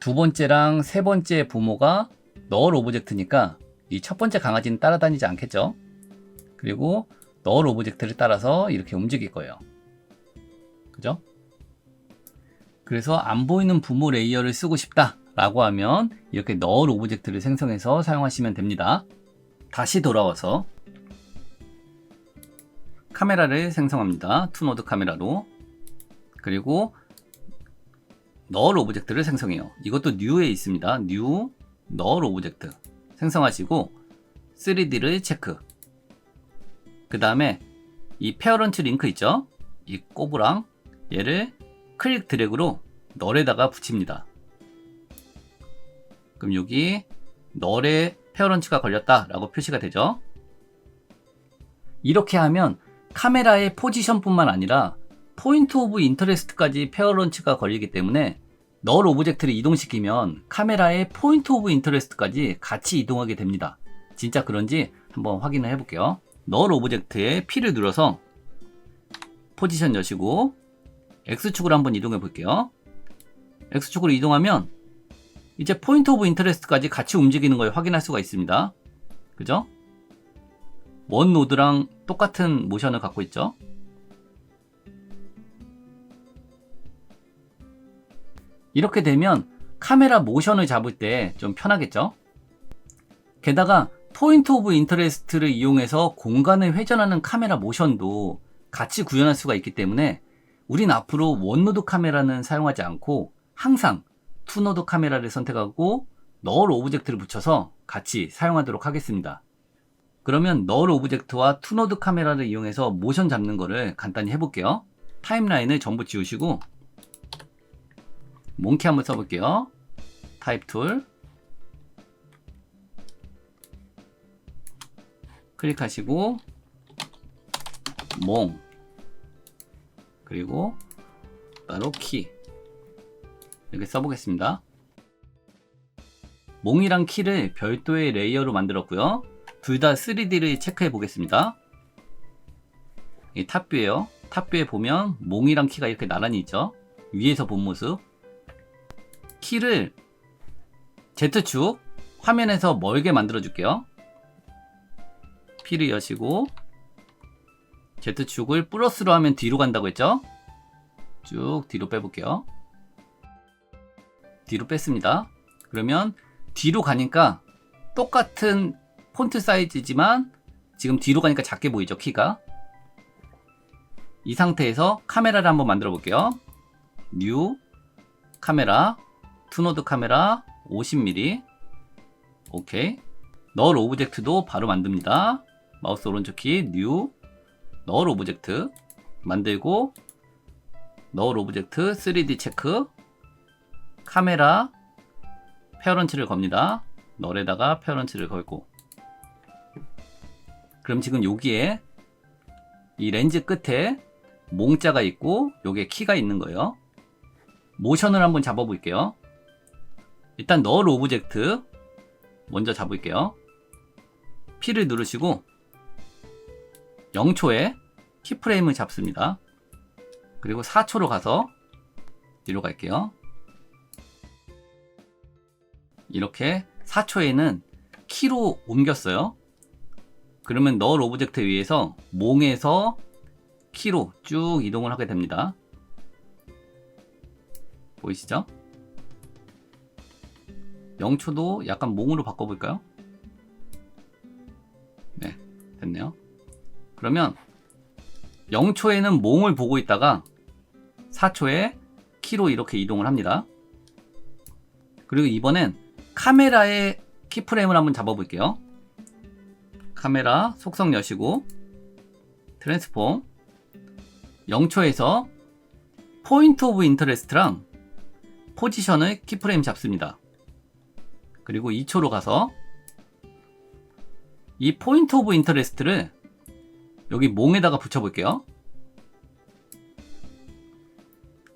두 번째랑 세 번째 부모가 null 오브젝트니까 이 첫 번째 강아지는 따라다니지 않겠죠. 그리고 null 오브젝트를 따라서 이렇게 움직일 거예요. 그죠? 그래서 안 보이는 부모 레이어를 쓰고 싶다 라고 하면 이렇게 null 오브젝트를 생성해서 사용하시면 됩니다. 다시 돌아와서 카메라를 생성합니다. 투노드 카메라로. 그리고 null 오브젝트를 생성해요. 이것도 new에 있습니다. new null 오브젝트 생성하시고 3D를 체크. 그 다음에 이 페어런트 링크 있죠? 이 꼬부랑 얘를 클릭 드래그로 null에다가 붙입니다. 그럼 여기 null에 페어런트가 걸렸다 라고 표시가 되죠. 이렇게 하면 카메라의 포지션뿐만 아니라 포인트 오브 인터레스트까지 페어런트가 걸리기 때문에 null 오브젝트를 이동시키면 카메라의 포인트 오브 인터레스트까지 같이 이동하게 됩니다. 진짜 그런지 한번 확인을 해볼게요. null 오브젝트에 P를 눌러서 포지션 여시고 X축으로 한번 이동해 볼게요. X축으로 이동하면 이제 포인트 오브 인터레스트까지 같이 움직이는 걸 확인할 수가 있습니다. 그죠? 원 노드랑 똑같은 모션을 갖고 있죠. 이렇게 되면 카메라 모션을 잡을 때 좀 편하겠죠. 게다가 포인트 오브 인터레스트를 이용해서 공간을 회전하는 카메라 모션도 같이 구현할 수가 있기 때문에 우린 앞으로 원노드 카메라는 사용하지 않고 항상 투노드 카메라를 선택하고 널 오브젝트를 붙여서 같이 사용하도록 하겠습니다. 그러면 널 오브젝트와 투노드 카메라를 이용해서 모션 잡는 거를 간단히 해볼게요. 타임라인을 전부 지우시고 몽키 한번 써볼게요. 타입 툴 클릭하시고 몽 그리고 따로 키 이렇게 써보겠습니다. 몽이랑 키를 별도의 레이어로 만들었고요. 둘 다 3D를 체크해 보겠습니다. 이 탑뷰에요. 탑뷰에 보면 몽이랑 키가 이렇게 나란히 있죠. 위에서 본 모습. 키를 Z축 화면에서 멀게 만들어 줄게요. P를 여시고 Z축을 플러스로 하면 뒤로 간다고 했죠. 쭉 뒤로 빼볼게요. 뒤로 뺐습니다. 그러면 뒤로 가니까 똑같은 폰트 사이즈지만 지금 뒤로 가니까 작게 보이죠, 키가. 이 상태에서 카메라를 한번 만들어 볼게요. 뉴 카메라 투노드 카메라 50mm 오케이. 널 오브젝트도 바로 만듭니다. 마우스 오른쪽 키 뉴 널 오브젝트 만들고 널 오브젝트 3D 체크 카메라 페어런츠를 겁니다. 널에다가 페어런츠를 걸고 그럼 지금 여기에 이 렌즈 끝에 몽자가 있고 여기에 키가 있는 거예요. 모션을 한번 잡아 볼게요. 일단 널 오브젝트 먼저 잡을게요. P를 누르시고 0초에 키프레임을 잡습니다. 그리고 4초로 가서 뒤로 갈게요. 이렇게 4초에는 키로 옮겼어요. 그러면 널 오브젝트 위에서 몽에서 키로 쭉 이동을 하게 됩니다. 보이시죠? 0초도 약간 몽으로 바꿔볼까요? 네, 됐네요. 그러면 0초에는 몽을 보고 있다가 4초에 키로 이렇게 이동을 합니다. 그리고 이번엔 카메라의 키프레임을 한번 잡아볼게요. 카메라 속성 여시고 트랜스폼 0초에서 포인트 오브 인터레스트랑 포지션을 키프레임 잡습니다. 그리고 2초로 가서 이 포인트 오브 인터레스트를 여기 몽에다가 붙여볼게요.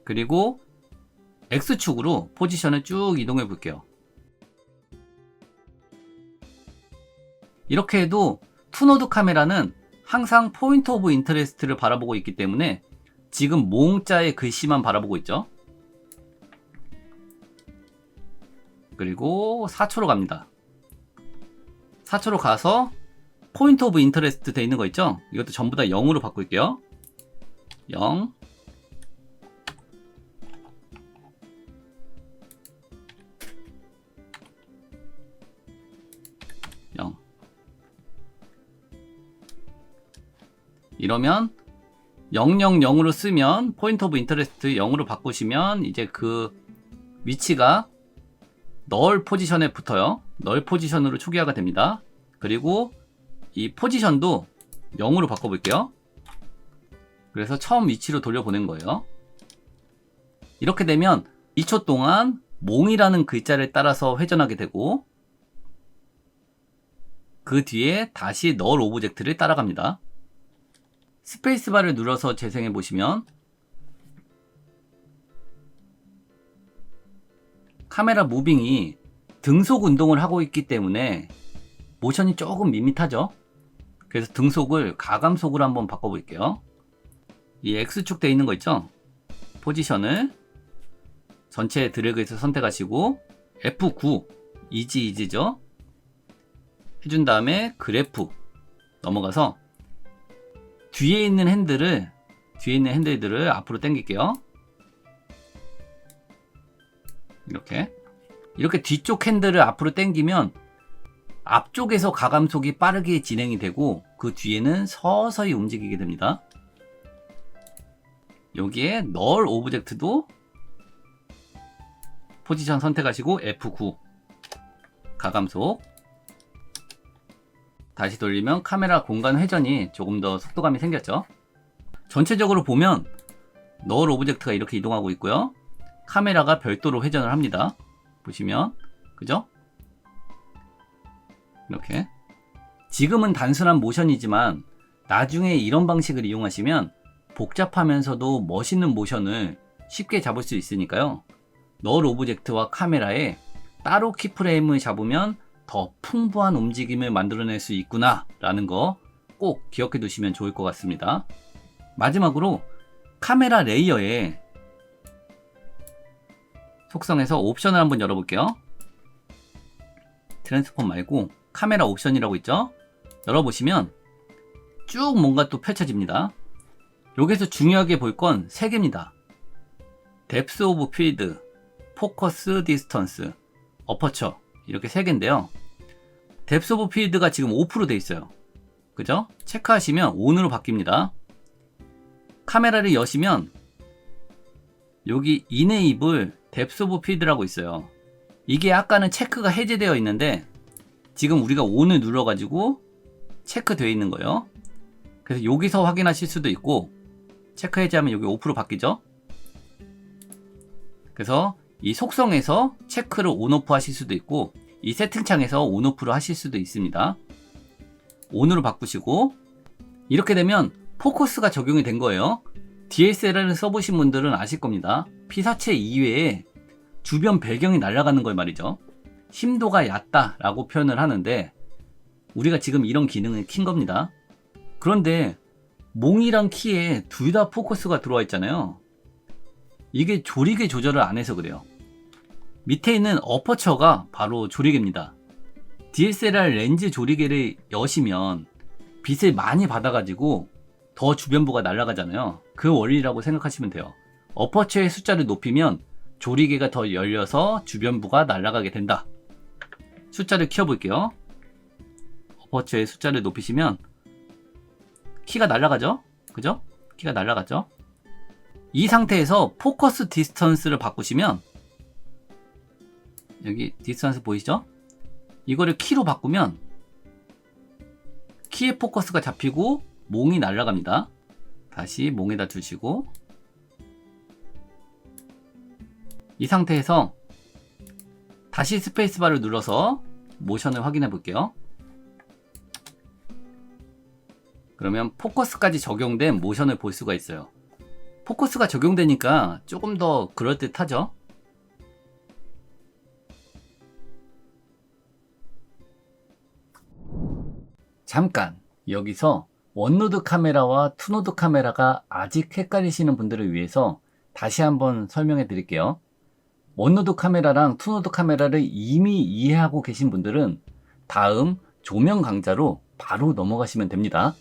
그리고 X축으로 포지션을 쭉 이동해 볼게요. 이렇게 해도 투노드 카메라는 항상 포인트 오브 인터레스트를 바라보고 있기 때문에 지금 몽자의 글씨만 바라보고 있죠. 그리고 4초로 갑니다. 4초로 가서 포인트 오브 인터레스트 돼 있는 거 있죠? 이것도 전부 다 0으로 바꿀게요. 0 0 이러면 000으로 쓰면 포인트 오브 인터레스트 0으로 바꾸시면 이제 그 위치가 널 포지션에 붙어요. 널 포지션으로 초기화가 됩니다. 그리고 이 포지션도 0으로 바꿔볼게요. 그래서 처음 위치로 돌려보낸 거예요. 이렇게 되면 2초 동안 몽이라는 글자를 따라서 회전하게 되고 그 뒤에 다시 널 오브젝트를 따라갑니다. 스페이스바를 눌러서 재생해 보시면 카메라 무빙이 등속 운동을 하고 있기 때문에 모션이 조금 밋밋하죠. 그래서 등속을 가감속으로 한번 바꿔볼게요. 이 X축 되어 있는 거 있죠? 포지션을 전체 드래그해서 선택하시고 F9 이지죠? 해준 다음에 그래프 넘어가서 뒤에 있는 핸들들을 앞으로 당길게요. 이렇게 뒤쪽 핸들을 앞으로 당기면 앞쪽에서 가감속이 빠르게 진행이 되고 그 뒤에는 서서히 움직이게 됩니다. 여기에 널 오브젝트도 포지션 선택하시고 F9 가감속 다시 돌리면 카메라 공간 회전이 조금 더 속도감이 생겼죠. 전체적으로 보면 널 오브젝트가 이렇게 이동하고 있고요. 카메라가 별도로 회전을 합니다. 보시면 그죠? 이렇게 지금은 단순한 모션이지만 나중에 이런 방식을 이용하시면 복잡하면서도 멋있는 모션을 쉽게 잡을 수 있으니까요. 널 오브젝트와 카메라에 따로 키프레임을 잡으면 더 풍부한 움직임을 만들어낼 수 있구나 라는 거 꼭 기억해 두시면 좋을 것 같습니다. 마지막으로 카메라 레이어에 속성에서 옵션을 한번 열어볼게요. 트랜스폼 말고 카메라 옵션이라고 있죠. 열어보시면 쭉 뭔가 또 펼쳐집니다. 여기서 중요하게 볼 건 3개입니다. 뎁스 오브 필드, 포커스 디스턴스, 어퍼처 이렇게 3개인데요. 뎁스 오브 필드가 지금 5% 돼 있어요. 그죠? 체크하시면 ON으로 바뀝니다. 카메라를 여시면 여기 이네이블 뎁스 오브 필드라고 있어요. 이게 아까는 체크가 해제되어 있는데 지금 우리가 ON을 눌러가지고 체크되어 있는 거예요. 그래서 여기서 확인하실 수도 있고 체크 해제하면 여기 5% 바뀌죠. 그래서 이 속성에서 체크를 온오프 하실 수도 있고 이 세팅창에서 온오프로 하실 수도 있습니다. ON으로 바꾸시고 이렇게 되면 포커스가 적용이 된 거예요. DSLR을 써보신 분들은 아실 겁니다. 피사체 이외에 주변 배경이 날아가는 걸 말이죠. 심도가 얕다 라고 표현을 하는데 우리가 지금 이런 기능을 킨 겁니다. 그런데 몽이랑 키에 둘 다 포커스가 들어와 있잖아요. 이게 조리개 조절을 안 해서 그래요. 밑에 있는 어퍼처가 바로 조리개입니다. DSLR 렌즈 조리개를 여시면 빛을 많이 받아가지고 더 주변부가 날아가잖아요. 그 원리라고 생각하시면 돼요. 어퍼처의 숫자를 높이면 조리개가 더 열려서 주변부가 날아가게 된다. 숫자를 키워볼게요. 어퍼처의 숫자를 높이시면 키가 날아가죠? 그죠? 키가 날아가죠? 이 상태에서 포커스 디스턴스를 바꾸시면 여기 디스턴스 보이시죠? 이거를 키로 바꾸면 키의 포커스가 잡히고 몽이 날아갑니다. 다시 몽에다 두시고 이 상태에서 다시 스페이스바를 눌러서 모션을 확인해 볼게요. 그러면 포커스까지 적용된 모션을 볼 수가 있어요. 포커스가 적용되니까 조금 더 그럴듯하죠? 잠깐 여기서 원노드 카메라와 투노드 카메라가 아직 헷갈리시는 분들을 위해서 다시 한번 설명해 드릴게요. 원노드 카메라랑 투노드 카메라를 이미 이해하고 계신 분들은 다음 조명 강좌로 바로 넘어가시면 됩니다.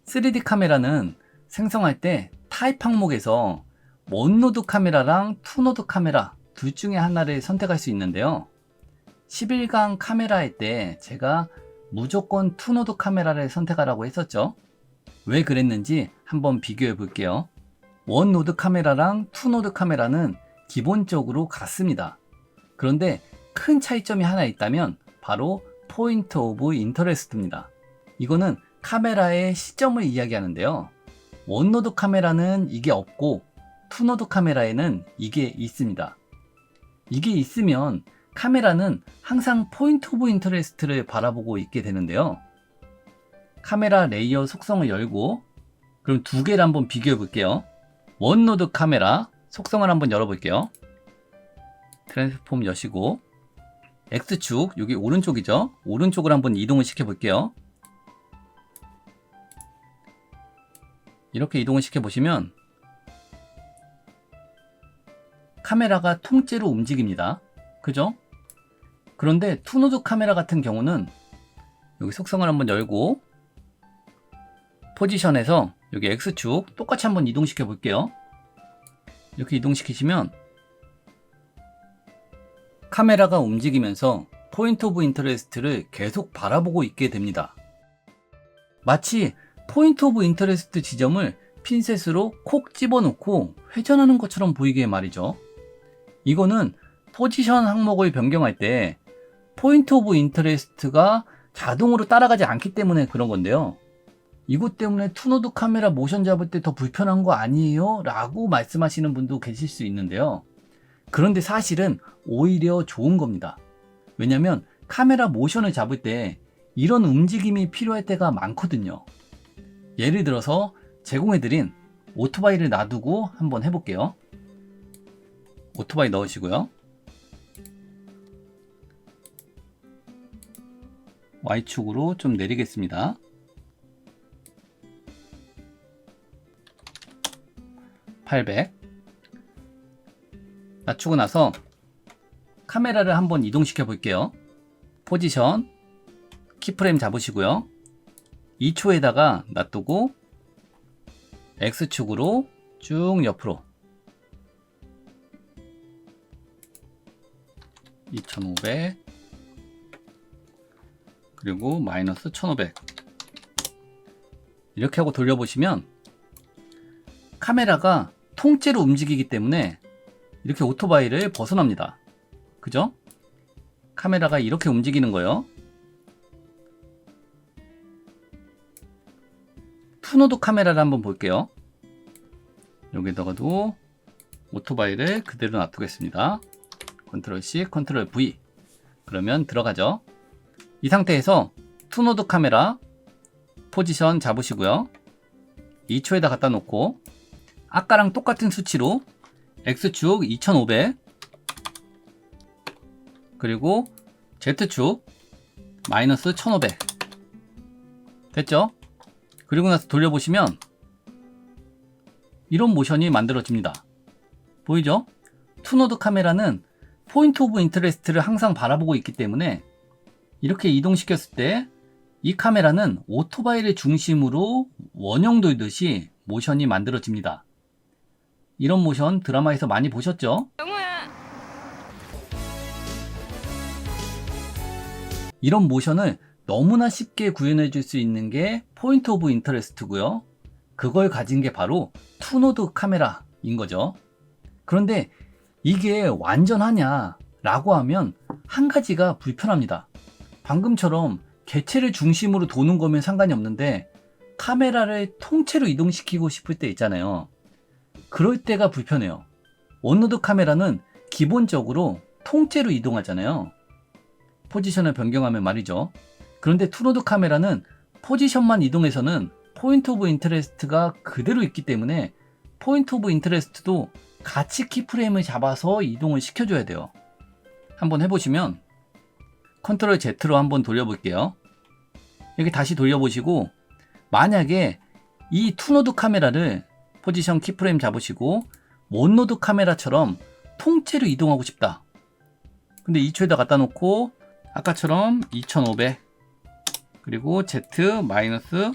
3D 카메라는 생성할 때 타입 항목에서 원노드 카메라랑 투노드 카메라 둘 중에 하나를 선택할 수 있는데요. 11강 카메라 할 때 제가 무조건 투노드 카메라를 선택하라고 했었죠. 왜 그랬는지 한번 비교해 볼게요. 원노드 카메라랑 투노드 카메라는 기본적으로 같습니다. 그런데 큰 차이점이 하나 있다면 바로 포인트 오브 인터레스트입니다. 이거는 카메라의 시점을 이야기하는데요. 원노드 카메라는 이게 없고 투노드 카메라에는 이게 있습니다. 이게 있으면 카메라는 항상 포인트 오브 인터레스트를 바라보고 있게 되는데요. 카메라 레이어 속성을 열고 그럼 두 개를 한번 비교해 볼게요. 원노드 카메라 속성을 한번 열어볼게요. 트랜스폼 여시고 X축 여기 오른쪽이죠. 오른쪽으로 한번 이동을 시켜 볼게요. 이렇게 이동을 시켜 보시면 카메라가 통째로 움직입니다. 그죠? 그런데 투노드 카메라 같은 경우는 여기 속성을 한번 열고 포지션에서 여기 X축 똑같이 한번 이동시켜 볼게요. 이렇게 이동시키시면 카메라가 움직이면서 포인트 오브 인터레스트를 계속 바라보고 있게 됩니다. 마치 포인트 오브 인터레스트 지점을 핀셋으로 콕 집어넣고 회전하는 것처럼 보이게 말이죠. 이거는 포지션 항목을 변경할 때 포인트 오브 인터레스트가 자동으로 따라가지 않기 때문에 그런 건데요. 이것 때문에 투노드 카메라 모션 잡을 때 더 불편한 거 아니에요? 라고 말씀하시는 분도 계실 수 있는데요. 그런데 사실은 오히려 좋은 겁니다. 왜냐면 카메라 모션을 잡을 때 이런 움직임이 필요할 때가 많거든요. 예를 들어서 제공해드린 오토바이를 놔두고 한번 해볼게요. 오토바이 넣으시고요. Y축으로 좀 내리겠습니다. (800) 낮추고 나서 카메라를 한번 이동시켜 볼게요. 포지션 키프레임 잡으시고요. 2초에다가 놔두고 X축으로 쭉 옆으로 2500 그리고 마이너스 1500 이렇게 하고 돌려보시면 카메라가 통째로 움직이기 때문에 이렇게 오토바이를 벗어납니다. 그죠? 카메라가 이렇게 움직이는 거예요. 투노드 카메라를 한번 볼게요. 여기다가도 오토바이를 그대로 놔두겠습니다. 컨트롤 C, 컨트롤 V. 그러면 들어가죠. 이 상태에서 투노드 카메라 포지션 잡으시고요. 2초에다 갖다 놓고 아까랑 똑같은 수치로 X축 2500 그리고 Z축 마이너스 1500 됐죠? 그리고 나서 돌려보시면 이런 모션이 만들어집니다. 보이죠? 투노드 카메라는 포인트 오브 인터레스트를 항상 바라보고 있기 때문에 이렇게 이동시켰을 때 이 카메라는 오토바이를 중심으로 원형 돌듯이 모션이 만들어집니다. 이런 모션 드라마에서 많이 보셨죠? 이런 모션을 너무나 쉽게 구현해 줄 수 있는 게 포인트 오브 인터레스트고요. 그걸 가진 게 바로 투노드 카메라인 거죠. 그런데 이게 완전하냐 라고 하면 한 가지가 불편합니다. 방금처럼 개체를 중심으로 도는 거면 상관이 없는데 카메라를 통째로 이동시키고 싶을 때 있잖아요. 그럴 때가 불편해요. 원노드 카메라는 기본적으로 통째로 이동하잖아요. 포지션을 변경하면 말이죠. 그런데 투노드 카메라는 포지션만 이동해서는 포인트 오브 인터레스트가 그대로 있기 때문에 포인트 오브 인터레스트도 같이 키프레임을 잡아서 이동을 시켜줘야 돼요. 한번 해보시면 컨트롤 Z로 한번 돌려볼게요. 여기 다시 돌려보시고 만약에 이 투노드 카메라를 포지션 키프레임 잡으시고 원노드 카메라처럼 통째로 이동하고 싶다. 근데 2초에다 갖다 놓고 아까처럼 2500 그리고 Z 마이너스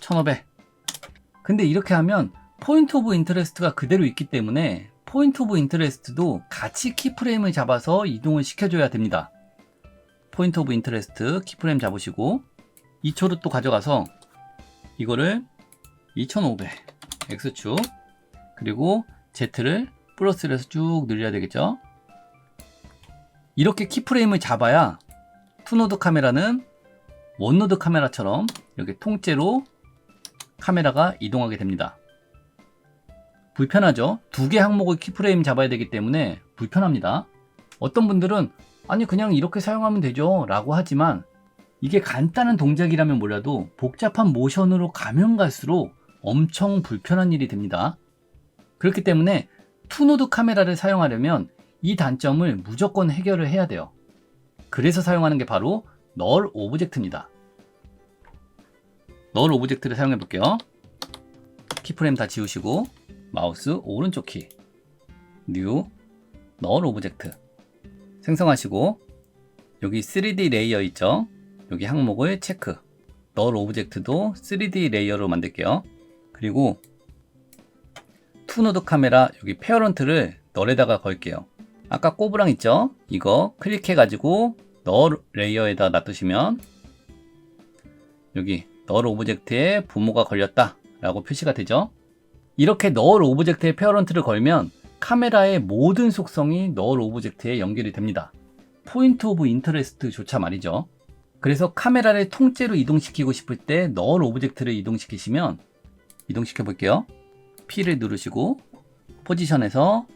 1500 근데 이렇게 하면 포인트 오브 인터레스트가 그대로 있기 때문에 포인트 오브 인터레스트도 같이 키프레임을 잡아서 이동을 시켜줘야 됩니다. 포인트 오브 인터레스트 키프레임 잡으시고 2초로 또 가져가서 이거를 2500 X축 그리고 Z를 플러스를 해서 쭉 늘려야 되겠죠. 이렇게 키프레임을 잡아야 투노드 카메라는 원노드 카메라처럼 이렇게 통째로 카메라가 이동하게 됩니다. 불편하죠? 두 개 항목을 키프레임 잡아야 되기 때문에 불편합니다. 어떤 분들은 아니 그냥 이렇게 사용하면 되죠 라고 하지만 이게 간단한 동작이라면 몰라도 복잡한 모션으로 가면 갈수록 엄청 불편한 일이 됩니다. 그렇기 때문에 투노드 카메라를 사용하려면 이 단점을 무조건 해결을 해야 돼요. 그래서 사용하는 게 바로 널 오브젝트입니다. 널 오브젝트를 사용해 볼게요. 키프레임 다 지우시고 마우스 오른쪽 키 뉴 널 오브젝트 생성하시고 여기 3D 레이어 있죠? 여기 항목을 체크 널 오브젝트도 3D 레이어로 만들게요. 그리고 투노드 카메라 여기 페어런트를 널에다가 걸게요. 아까 꼬부랑 있죠? 이거 클릭해가지고 널 레이어에다 놔두시면 여기 널 오브젝트에 부모가 걸렸다 라고 표시가 되죠. 이렇게 널 오브젝트에 페어런트를 걸면 카메라의 모든 속성이 널 오브젝트에 연결이 됩니다. 포인트 오브 인터레스트 조차 말이죠. 그래서 카메라를 통째로 이동시키고 싶을 때 널 오브젝트를 이동시키시면 이동시켜 볼게요. P를 누르시고 포지션에서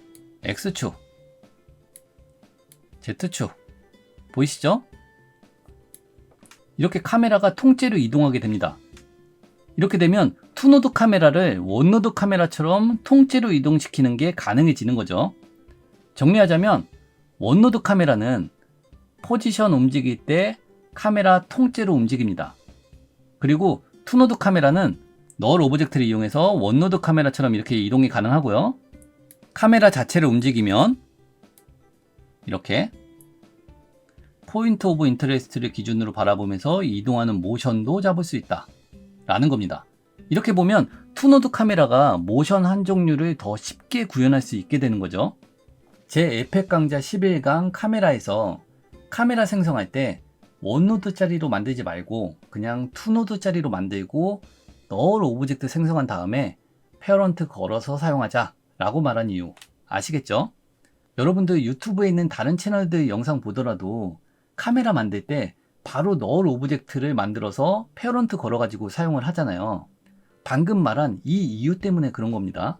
X축, Z축 보이시죠? 이렇게 카메라가 통째로 이동하게 됩니다. 이렇게 되면 투노드 카메라를 원노드 카메라처럼 통째로 이동시키는 게 가능해지는 거죠. 정리하자면 원노드 카메라는 포지션 움직일 때 카메라 통째로 움직입니다. 그리고 투노드 카메라는 널 오브젝트를 이용해서 원노드 카메라처럼 이렇게 이동이 가능하고요. 카메라 자체를 움직이면 이렇게 포인트 오브 인터레스트를 기준으로 바라보면서 이동하는 모션도 잡을 수 있다 라는 겁니다. 이렇게 보면 투노드 카메라가 모션 한 종류를 더 쉽게 구현할 수 있게 되는 거죠. 제 에펙 강좌 11강 카메라에서 카메라 생성할 때 원노드 짜리로 만들지 말고 그냥 투노드 짜리로 만들고 널 오브젝트 생성한 다음에 페어런트 걸어서 사용하자 라고 말한 이유 아시겠죠? 여러분들 유튜브에 있는 다른 채널들 영상 보더라도 카메라 만들 때 바로 널 오브젝트를 만들어서 페어런트 걸어가지고 사용을 하잖아요. 방금 말한 이 이유 때문에 그런 겁니다.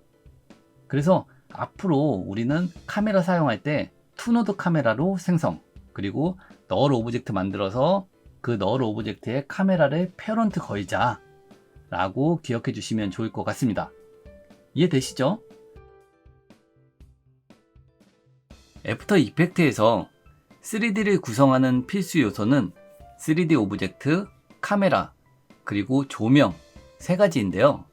그래서 앞으로 우리는 카메라 사용할 때 투노드 카메라로 생성, 그리고 널 오브젝트 만들어서 그 널 오브젝트에 카메라를 페어런트 걸자 라고 기억해 주시면 좋을 것 같습니다. 이해되시죠? 애프터 이펙트에서 3D를 구성하는 필수 요소는 3D 오브젝트, 카메라, 그리고 조명 3가지인데요.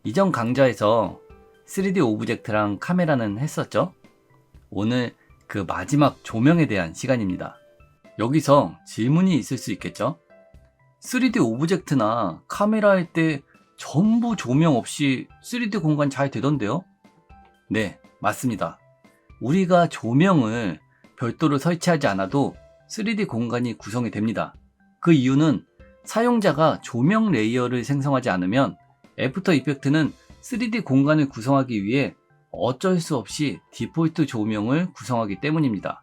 이전 강좌에서 3D 오브젝트랑 카메라는 했었죠. 오늘 그 마지막 조명에 대한 시간입니다. 여기서 질문이 있을 수 있겠죠? 3D 오브젝트나 카메라 할 때 전부 조명 없이 3D 공간 잘 되던데요? 네, 맞습니다. 우리가 조명을 별도로 설치하지 않아도 3D 공간이 구성이 됩니다. 그 이유는 사용자가 조명 레이어를 생성하지 않으면 애프터 이펙트는 3D 공간을 구성하기 위해 어쩔 수 없이 디폴트 조명을 구성하기 때문입니다.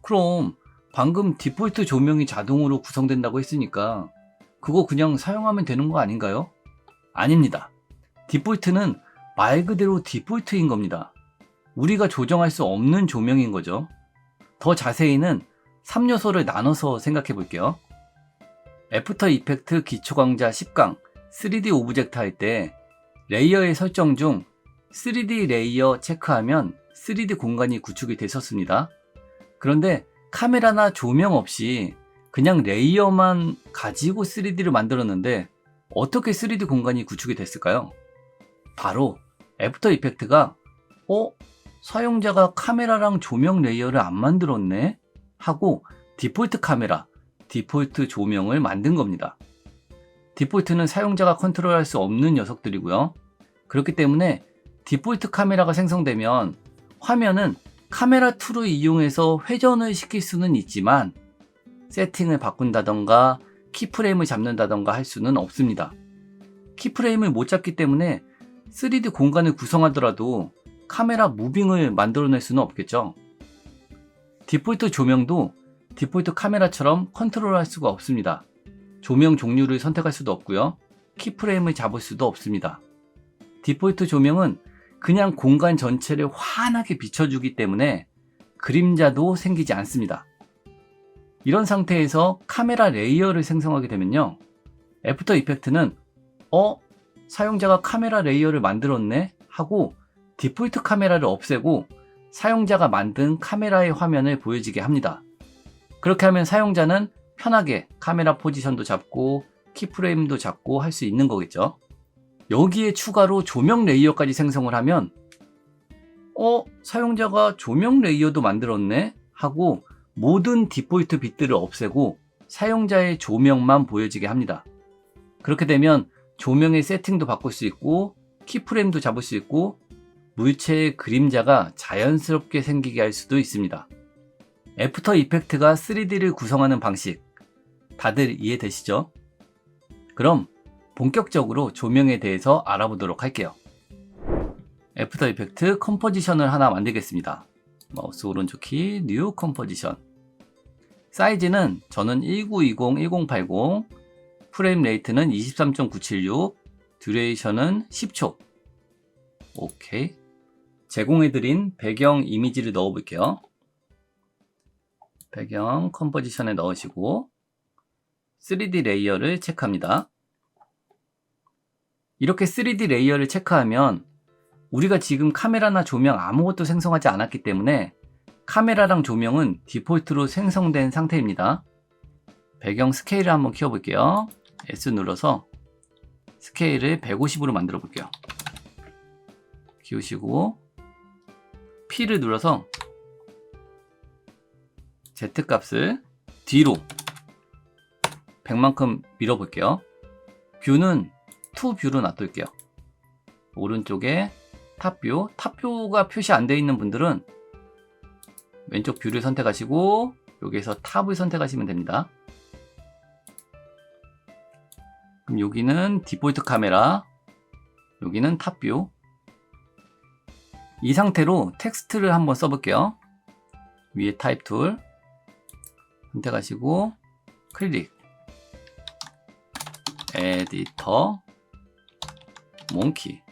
그럼 방금 디폴트 조명이 자동으로 구성된다고 했으니까 그거 그냥 사용하면 되는 거 아닌가요? 아닙니다. 디폴트는 말 그대로 디폴트인 겁니다. 우리가 조정할 수 없는 조명인 거죠. 더 자세히는 3요소를 나눠서 생각해 볼게요. 애프터 이펙트 기초 강좌 10강 3D 오브젝트 할 때 레이어의 설정 중 3D 레이어 체크하면 3D 공간이 구축이 됐었습니다. 그런데 카메라나 조명 없이 그냥 레이어만 가지고 3D를 만들었는데 어떻게 3D 공간이 구축이 됐을까요? 바로 애프터 이펙트가 사용자가 카메라랑 조명 레이어를 안 만들었네? 하고 디폴트 카메라, 디폴트 조명을 만든 겁니다. 디폴트는 사용자가 컨트롤할 수 없는 녀석들이고요. 그렇기 때문에 디폴트 카메라가 생성되면 화면은 카메라 툴을 이용해서 회전을 시킬 수는 있지만 세팅을 바꾼다던가 키프레임을 잡는다던가 할 수는 없습니다. 키프레임을 못 잡기 때문에 3D 공간을 구성하더라도 카메라 무빙을 만들어낼 수는 없겠죠. 디폴트 조명도 디폴트 카메라처럼 컨트롤할 수가 없습니다. 조명 종류를 선택할 수도 없고요. 키프레임을 잡을 수도 없습니다. 디폴트 조명은 그냥 공간 전체를 환하게 비춰주기 때문에 그림자도 생기지 않습니다. 이런 상태에서 카메라 레이어를 생성하게 되면요. 애프터 이펙트는 사용자가 카메라 레이어를 만들었네? 하고 디폴트 카메라를 없애고 사용자가 만든 카메라의 화면을 보여지게 합니다. 그렇게 하면 사용자는 편하게 카메라 포지션도 잡고 키프레임도 잡고 할 수 있는 거겠죠. 여기에 추가로 조명 레이어까지 생성을 하면 사용자가 조명 레이어도 만들었네? 하고 모든 디폴트 빛들을 없애고 사용자의 조명만 보여지게 합니다. 그렇게 되면 조명의 세팅도 바꿀 수 있고 키프레임도 잡을 수 있고 물체의 그림자가 자연스럽게 생기게 할 수도 있습니다. 애프터 이펙트가 3D를 구성하는 방식 다들 이해되시죠? 그럼 본격적으로 조명에 대해서 알아보도록 할게요. 애프터 이펙트 컴포지션을 하나 만들겠습니다. 마우스 오른쪽 키 뉴 컴포지션. 사이즈는 저는 1920-1080, 프레임 레이트는 23.976, 듀레이션은 10초. 오케이. 제공해드린 배경 이미지를 넣어볼게요. 배경 컴포지션에 넣으시고 3D 레이어를 체크합니다. 이렇게 3D 레이어를 체크하면 우리가 지금 카메라나 조명 아무것도 생성하지 않았기 때문에 카메라랑 조명은 디폴트로 생성된 상태입니다. 배경 스케일을 한번 키워볼게요. S 눌러서 스케일을 150으로 만들어 볼게요. 키우시고 P를 눌러서 Z 값을 뒤로 100만큼 밀어볼게요. 뷰는 투 뷰로 놔둘게요. 오른쪽에 탑뷰. 탑뷰가 표시 안 되어 있는 분들은 왼쪽 뷰를 선택하시고 여기에서 탑을 선택하시면 됩니다. 그럼 여기는 디폴트 카메라, 여기는 탑뷰. 이 상태로 텍스트를 한번 써볼게요. 위에 타입 툴 선택하시고 클릭, 에디터, 몽키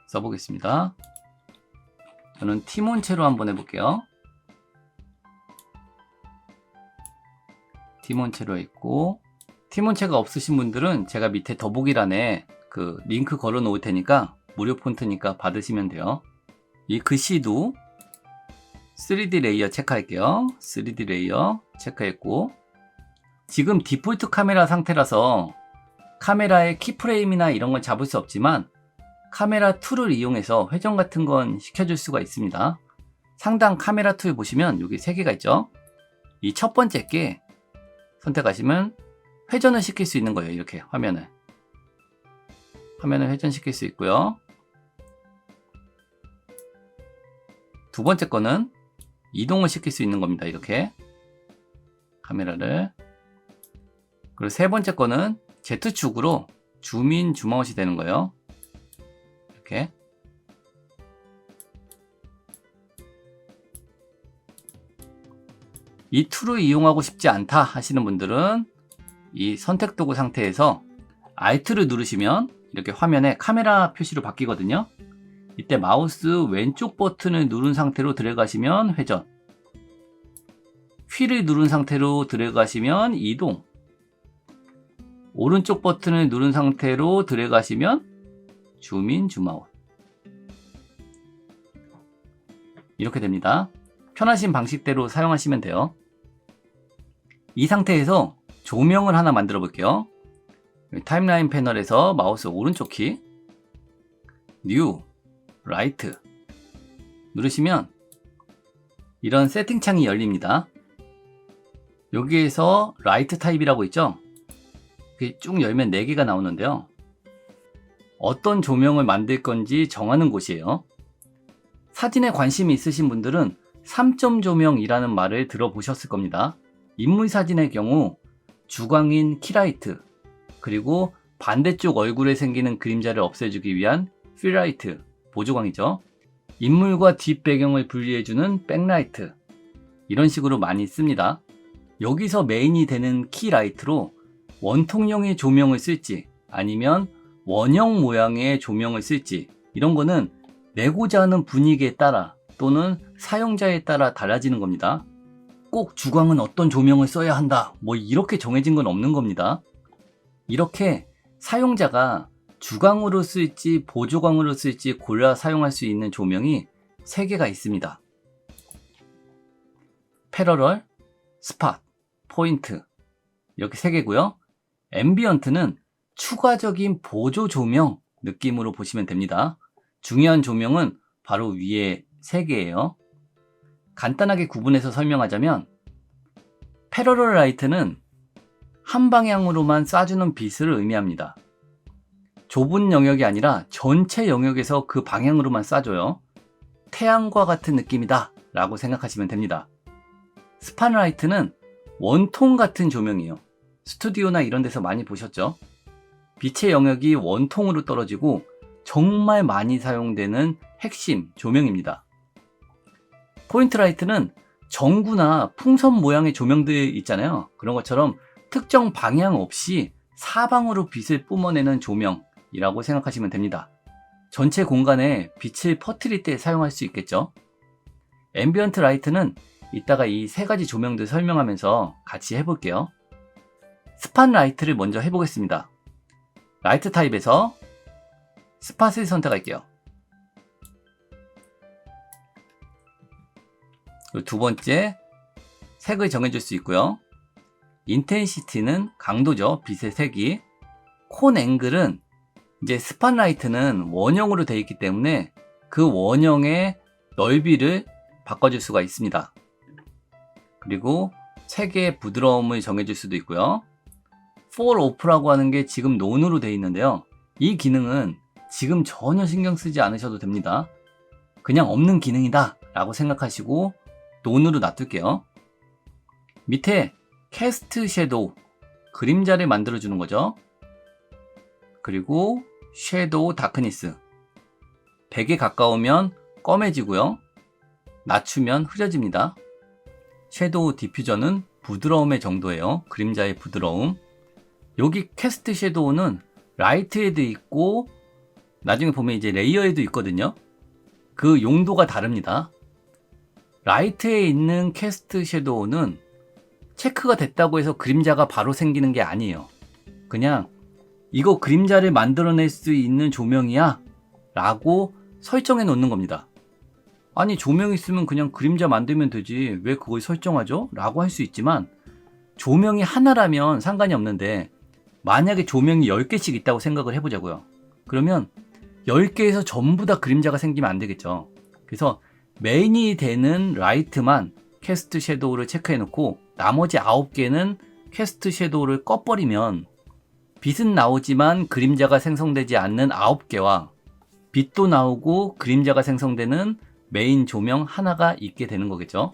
써보겠습니다. 저는 티몬체로 한번 해볼게요. 티몬체로 있고, 티몬체가 없으신 분들은 제가 밑에 더보기란에 그 링크 걸어 놓을 테니까 무료 폰트니까 받으시면 돼요. 이 글씨도 3D 레이어 체크할게요. 3D 레이어 체크했고, 지금 디폴트 카메라 상태라서 카메라의 키프레임이나 이런 건 잡을 수 없지만 카메라 툴을 이용해서 회전 같은 건 시켜줄 수가 있습니다. 상단 카메라 툴 보시면 여기 3개가 있죠. 이 첫 번째 게 선택하시면 회전을 시킬 수 있는 거예요. 이렇게 화면을 회전시킬 수 있고요. 두 번째 거는 이동을 시킬 수 있는 겁니다. 이렇게 카메라를. 그리고 세 번째 거는 Z축으로 줌인 줌아웃이 되는 거예요. 이렇게. 이 툴을 이용하고 싶지 않다 하시는 분들은 이 선택 도구 상태에서 Alt를 누르시면 이렇게 화면에 카메라 표시로 바뀌거든요. 이때 마우스 왼쪽 버튼을 누른 상태로 들어가시면 회전, 휠을 누른 상태로 들어가시면 이동, 오른쪽 버튼을 누른 상태로 들어가시면 줌인 줌아웃. 이렇게 됩니다. 편하신 방식대로 사용하시면 돼요. 이 상태에서 조명을 하나 만들어 볼게요. 타임라인 패널에서 마우스 오른쪽 키 뉴, 라이트 누르시면 이런 세팅창이 열립니다. 여기에서 라이트 타입이라고 있죠. 쭉 열면 4개가 나오는데요. 어떤 조명을 만들 건지 정하는 곳이에요. 사진에 관심이 있으신 분들은 3점 조명이라는 말을 들어보셨을 겁니다. 인물 사진의 경우 주광인 키라이트, 그리고 반대쪽 얼굴에 생기는 그림자를 없애주기 위한 필라이트, 보조광이죠. 인물과 뒷배경을 분리해주는 백라이트, 이런 식으로 많이 씁니다. 여기서 메인이 되는 키라이트로 원통형의 조명을 쓸지 아니면 원형 모양의 조명을 쓸지 이런 거는 내고자 하는 분위기에 따라 또는 사용자에 따라 달라지는 겁니다. 꼭 주광은 어떤 조명을 써야 한다 뭐 이렇게 정해진 건 없는 겁니다. 이렇게 사용자가 주광으로 쓸지 보조광으로 쓸지 골라 사용할 수 있는 조명이 3개가 있습니다. 패러럴, 스팟, 포인트, 이렇게 3개고요. 앰비언트는 추가적인 보조 조명 느낌으로 보시면 됩니다. 중요한 조명은 바로 위에 3개예요. 간단하게 구분해서 설명하자면 패러럴 라이트는 한 방향으로만 쏴주는 빛을 의미합니다. 좁은 영역이 아니라 전체 영역에서 그 방향으로만 쏴줘요. 태양과 같은 느낌이다 라고 생각하시면 됩니다. 스팟라이트는 원통 같은 조명이에요. 스튜디오나 이런 데서 많이 보셨죠? 빛의 영역이 원통으로 떨어지고 정말 많이 사용되는 핵심 조명입니다. 포인트라이트는 전구나 풍선 모양의 조명들 있잖아요. 그런 것처럼 특정 방향 없이 사방으로 빛을 뿜어내는 조명이라고 생각하시면 됩니다. 전체 공간에 빛을 퍼뜨릴 때 사용할 수 있겠죠. 앰비언트 라이트는 이따가 이 세 가지 조명들 설명하면서 같이 해볼게요. 스팟 라이트를 먼저 해보겠습니다. 라이트 타입에서 스팟을 선택할게요. 그리고 두 번째, 색을 정해줄 수 있고요. 인텐시티는 강도죠. 빛의 색이. 콘 앵글은 이제 스팟라이트는 원형으로 되어 있기 때문에 그 원형의 넓이를 바꿔줄 수가 있습니다. 그리고 색의 부드러움을 정해줄 수도 있고요. fall off라고 하는 게 지금 논으로 되어 있는데요. 이 기능은 지금 전혀 신경 쓰지 않으셔도 됩니다. 그냥 없는 기능이다 라고 생각하시고 논으로 놔둘게요. 밑에 캐스트 섀도우, 그림자를 만들어주는 거죠. 그리고 섀도우 다크니스, 100에 가까우면 검해지고요. 낮추면 흐려집니다. 섀도우 디퓨저는 부드러움의 정도예요. 그림자의 부드러움. 여기 캐스트 섀도우는 라이트에도 있고 나중에 보면 이제 레이어에도 있거든요. 그 용도가 다릅니다. 라이트에 있는 캐스트 섀도우는 체크가 됐다고 해서 그림자가 바로 생기는 게 아니에요. 그냥 이거 그림자를 만들어낼 수 있는 조명이야 라고 설정해 놓는 겁니다. 아니 조명 있으면 그냥 그림자 만들면 되지 왜 그걸 설정하죠? 라고 할 수 있지만 조명이 하나라면 상관이 없는데 만약에 조명이 10개씩 있다고 생각을 해보자고요. 그러면 10개에서 전부 다 그림자가 생기면 안 되겠죠. 그래서 메인이 되는 라이트만 캐스트 섀도우를 체크해 놓고 나머지 9개는 캐스트 섀도우를 꺼버리면 빛은 나오지만 그림자가 생성되지 않는 9개와 빛도 나오고 그림자가 생성되는 메인 조명 하나가 있게 되는 거겠죠.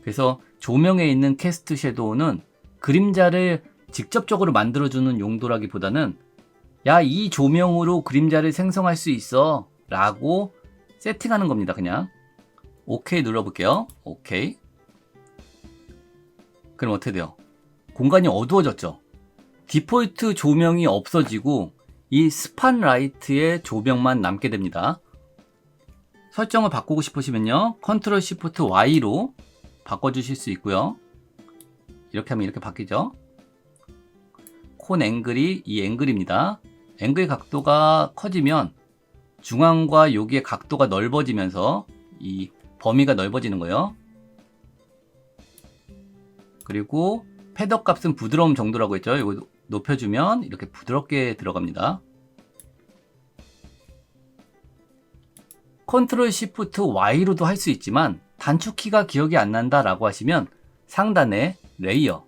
그래서 조명에 있는 캐스트 섀도우는 그림자를 직접적으로 만들어주는 용도라기보다는 야, 이 조명으로 그림자를 생성할 수 있어 라고 세팅하는 겁니다. 그냥 OK 눌러볼게요. OK. 그럼 어떻게 돼요? 공간이 어두워졌죠? 디폴트 조명이 없어지고 이 스팟라이트의 조명만 남게 됩니다. 설정을 바꾸고 싶으시면요. 컨트롤 시프트 Y로 바꿔주실 수 있고요. 이렇게 하면 이렇게 바뀌죠. 콘 앵글이 이 앵글입니다. 앵글 각도가 커지면 중앙과 여기의 각도가 넓어지면서 이 범위가 넓어지는 거예요. 그리고 패더 값은 부드러움 정도라고 했죠. 이거 높여주면 이렇게 부드럽게 들어갑니다. 컨트롤 시프트 Y로도 할 수 있지만 단축키가 기억이 안 난다 라고 하시면 상단에 레이어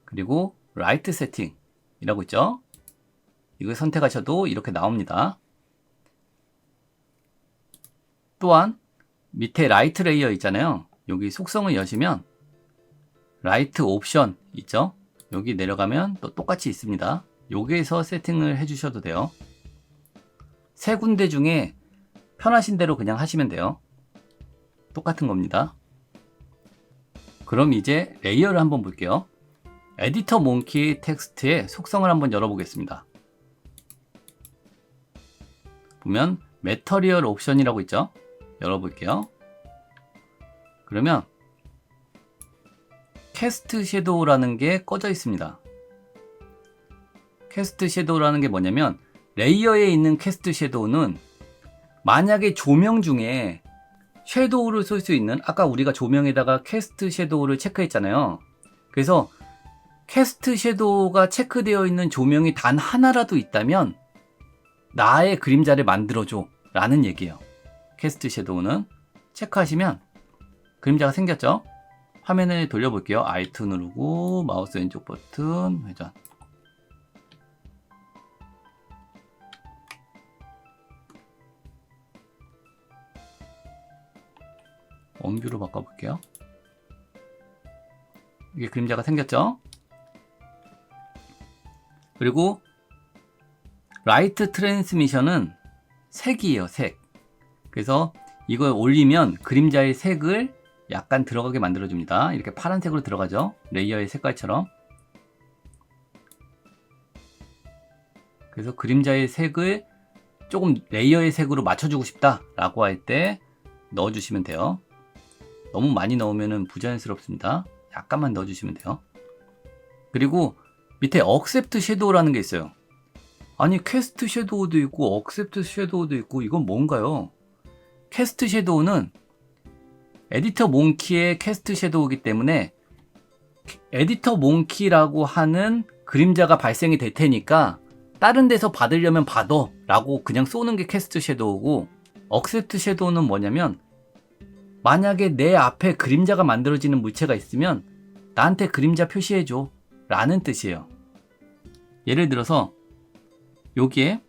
그리고 라이트 세팅 이라고 있죠. 이걸 선택하셔도 이렇게 나옵니다. 또한 밑에 라이트 레이어 있잖아요. 여기 속성을 여시면 라이트 옵션 있죠. 여기 내려가면 또 똑같이 있습니다. 여기에서 세팅을 해주셔도 돼요. 세 군데 중에 편하신 대로 그냥 하시면 돼요. 똑같은 겁니다. 그럼 이제 레이어를 한번 볼게요. 에디터 몽키 텍스트의 속성을 한번 열어보겠습니다. 보면 매터리얼 옵션이라고 있죠. 열어볼게요. 그러면 캐스트 섀도우라는 게 꺼져 있습니다. 캐스트 섀도우라는 게 뭐냐면 레이어에 있는 캐스트 섀도우는 만약에 조명 중에 섀도우를 쓸 수 있는 아까 우리가 조명에다가 캐스트 섀도우를 체크했잖아요. 그래서 캐스트 섀도우가 체크되어 있는 조명이 단 하나라도 있다면 나의 그림자를 만들어줘 라는 얘기예요. 캐스트 섀도우는 체크하시면 그림자가 생겼죠. 화면을 돌려볼게요. Alt 누르고 마우스 왼쪽 버튼 회전. 원뷰로 바꿔볼게요. 이게 그림자가 생겼죠? 그리고 라이트 트랜스미션은 색이에요, 색. 그래서 이걸 올리면 그림자의 색을 약간 들어가게 만들어줍니다. 이렇게 파란색으로 들어가죠. 레이어의 색깔처럼. 그래서 그림자의 색을 조금 레이어의 색으로 맞춰주고 싶다 라고 할 때 넣어주시면 돼요. 너무 많이 넣으면 부자연스럽습니다. 약간만 넣어주시면 돼요. 그리고 밑에 억셉트 섀도우라는 게 있어요. 아니 캐스트 섀도우도 있고 억셉트 섀도우도 있고 이건 뭔가요? 캐스트 섀도우는 에디터 몽키의 캐스트 섀도우이기 때문에 에디터 몽키라고 하는 그림자가 발생이 될 테니까 다른 데서 받으려면 받어 라고 그냥 쏘는 게 캐스트 섀도우고, 억셉트 섀도우는 뭐냐면 만약에 내 앞에 그림자가 만들어지는 물체가 있으면 나한테 그림자 표시해줘 라는 뜻이에요. 예를 들어서 여기에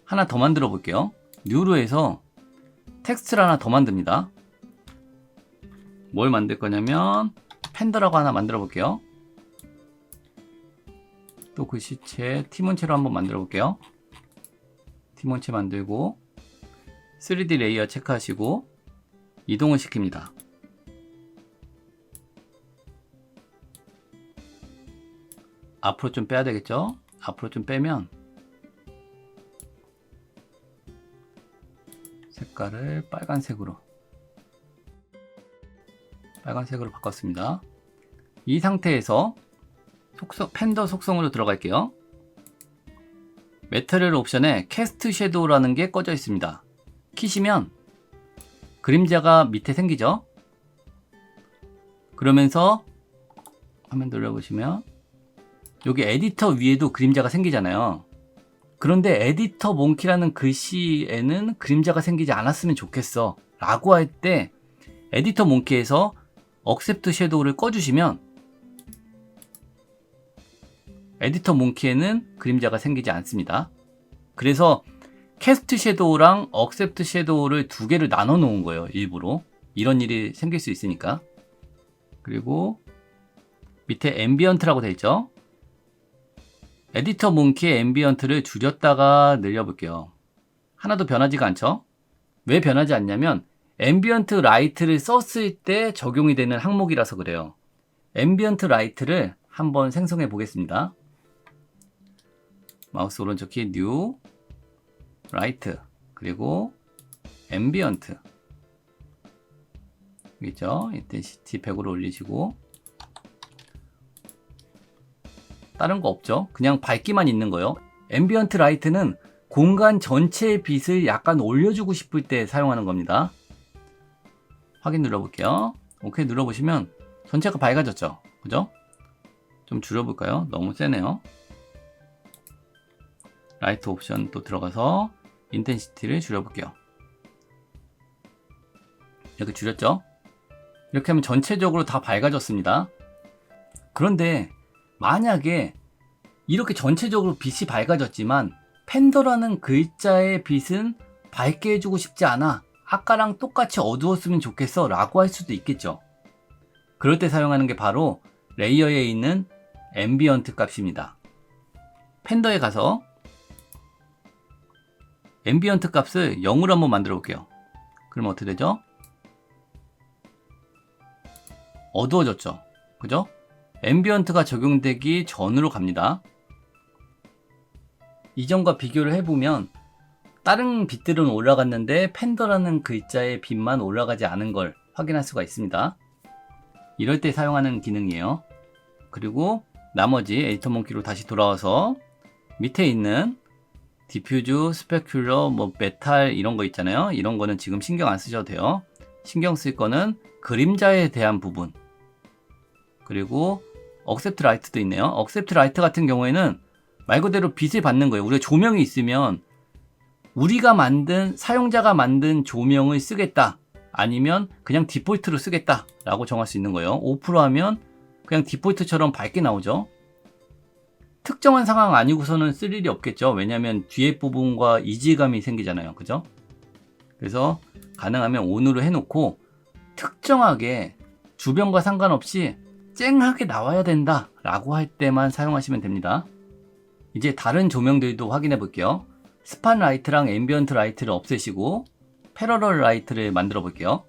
하나 더 만들어 볼게요. 뉴로 해서 텍스트를 하나 더 만듭니다. 뭘 만들 거냐면 팬더라고 하나 만들어 볼게요. 또 글씨체 티몬체로 한번 만들어 볼게요. 티몬체 만들고 3D 레이어 체크하시고 이동을 시킵니다. 앞으로 좀 빼야 되겠죠? 앞으로 좀 빼면 색깔을 빨간색으로 바꿨습니다. 이 상태에서 팬더 속성으로 들어갈게요. 메테리얼 옵션에 캐스트 섀도우라는 게 꺼져 있습니다. 키시면 그림자가 밑에 생기죠. 그러면서 화면 돌려보시면 여기 에디터 위에도 그림자가 생기잖아요. 그런데 에디터 몽키라는 글씨에는 그림자가 생기지 않았으면 좋겠어 라고 할 때 에디터 몽키에서 억셉트 섀도우를 꺼주시면 에디터 몽키에는 그림자가 생기지 않습니다. 그래서 캐스트 섀도우랑 억셉트 섀도우를 두 개를 나눠 놓은 거예요. 일부러. 이런 일이 생길 수 있으니까. 그리고 밑에 앰비언트라고 되어 있죠. 에디터 몽키의 앰비언트를 줄였다가 늘려볼게요. 하나도 변하지가 않죠. 왜 변하지 않냐면 앰비언트 라이트를 썼을 때 적용이 되는 항목이라서 그래요. 앰비언트 라이트를 한번 생성해 보겠습니다. 마우스 오른쪽 키 뉴 라이트 그리고 앰비언트 여기 있죠. 인텐시티 100으로 올리시고 다른 거 없죠. 그냥 밝기만 있는 거예요. 앰비언트 라이트는 공간 전체의 빛을 약간 올려주고 싶을 때 사용하는 겁니다. 확인 눌러볼게요. 오케이 눌러보시면 전체가 밝아졌죠. 그죠? 좀 줄여볼까요? 너무 세네요. 라이트 옵션 또 들어가서 인텐시티를 줄여볼게요. 이렇게 줄였죠? 이렇게 하면 전체적으로 다 밝아졌습니다. 그런데 만약에 이렇게 전체적으로 빛이 밝아졌지만 팬더라는 글자의 빛은 밝게 해주고 싶지 않아. 아까랑 똑같이 어두웠으면 좋겠어 라고 할 수도 있겠죠. 그럴 때 사용하는 게 바로 레이어에 있는 앰비언트 값입니다. 팬더에 가서 앰비언트 값을 0으로 한번 만들어 볼게요. 그러면 어떻게 되죠? 어두워졌죠. 그죠? 앰비언트가 적용되기 전으로 갑니다. 이전과 비교를 해보면 다른 빛들은 올라갔는데 팬더라는 글자의 빛만 올라가지 않은 걸 확인할 수가 있습니다. 이럴 때 사용하는 기능이에요. 그리고 나머지 에디터 몽키로 다시 돌아와서 밑에 있는 디퓨즈, 스페큘러, 메탈 이런 거 있잖아요. 이런 거는 지금 신경 안 쓰셔도 돼요. 신경 쓸 거는 그림자에 대한 부분. 그리고 억셉트 라이트도 있네요. 억셉트 라이트 같은 경우에는 말 그대로 빛을 받는 거예요. 우리가 조명이 있으면 우리가 만든 사용자가 만든 조명을 쓰겠다. 아니면 그냥 디폴트로 쓰겠다 라고 정할 수 있는 거예요. 5% 하면 그냥 디폴트처럼 밝게 나오죠. 특정한 상황 아니고서는 쓸 일이 없겠죠. 왜냐하면 뒤에 부분과 이질감이 생기잖아요. 그죠? 그래서 가능하면 ON으로 해놓고 특정하게 주변과 상관없이 쨍하게 나와야 된다 라고 할 때만 사용하시면 됩니다. 이제 다른 조명들도 확인해 볼게요. 스팟 라이트랑 앰비언트 라이트를 없애시고 패러럴 라이트를 만들어 볼게요.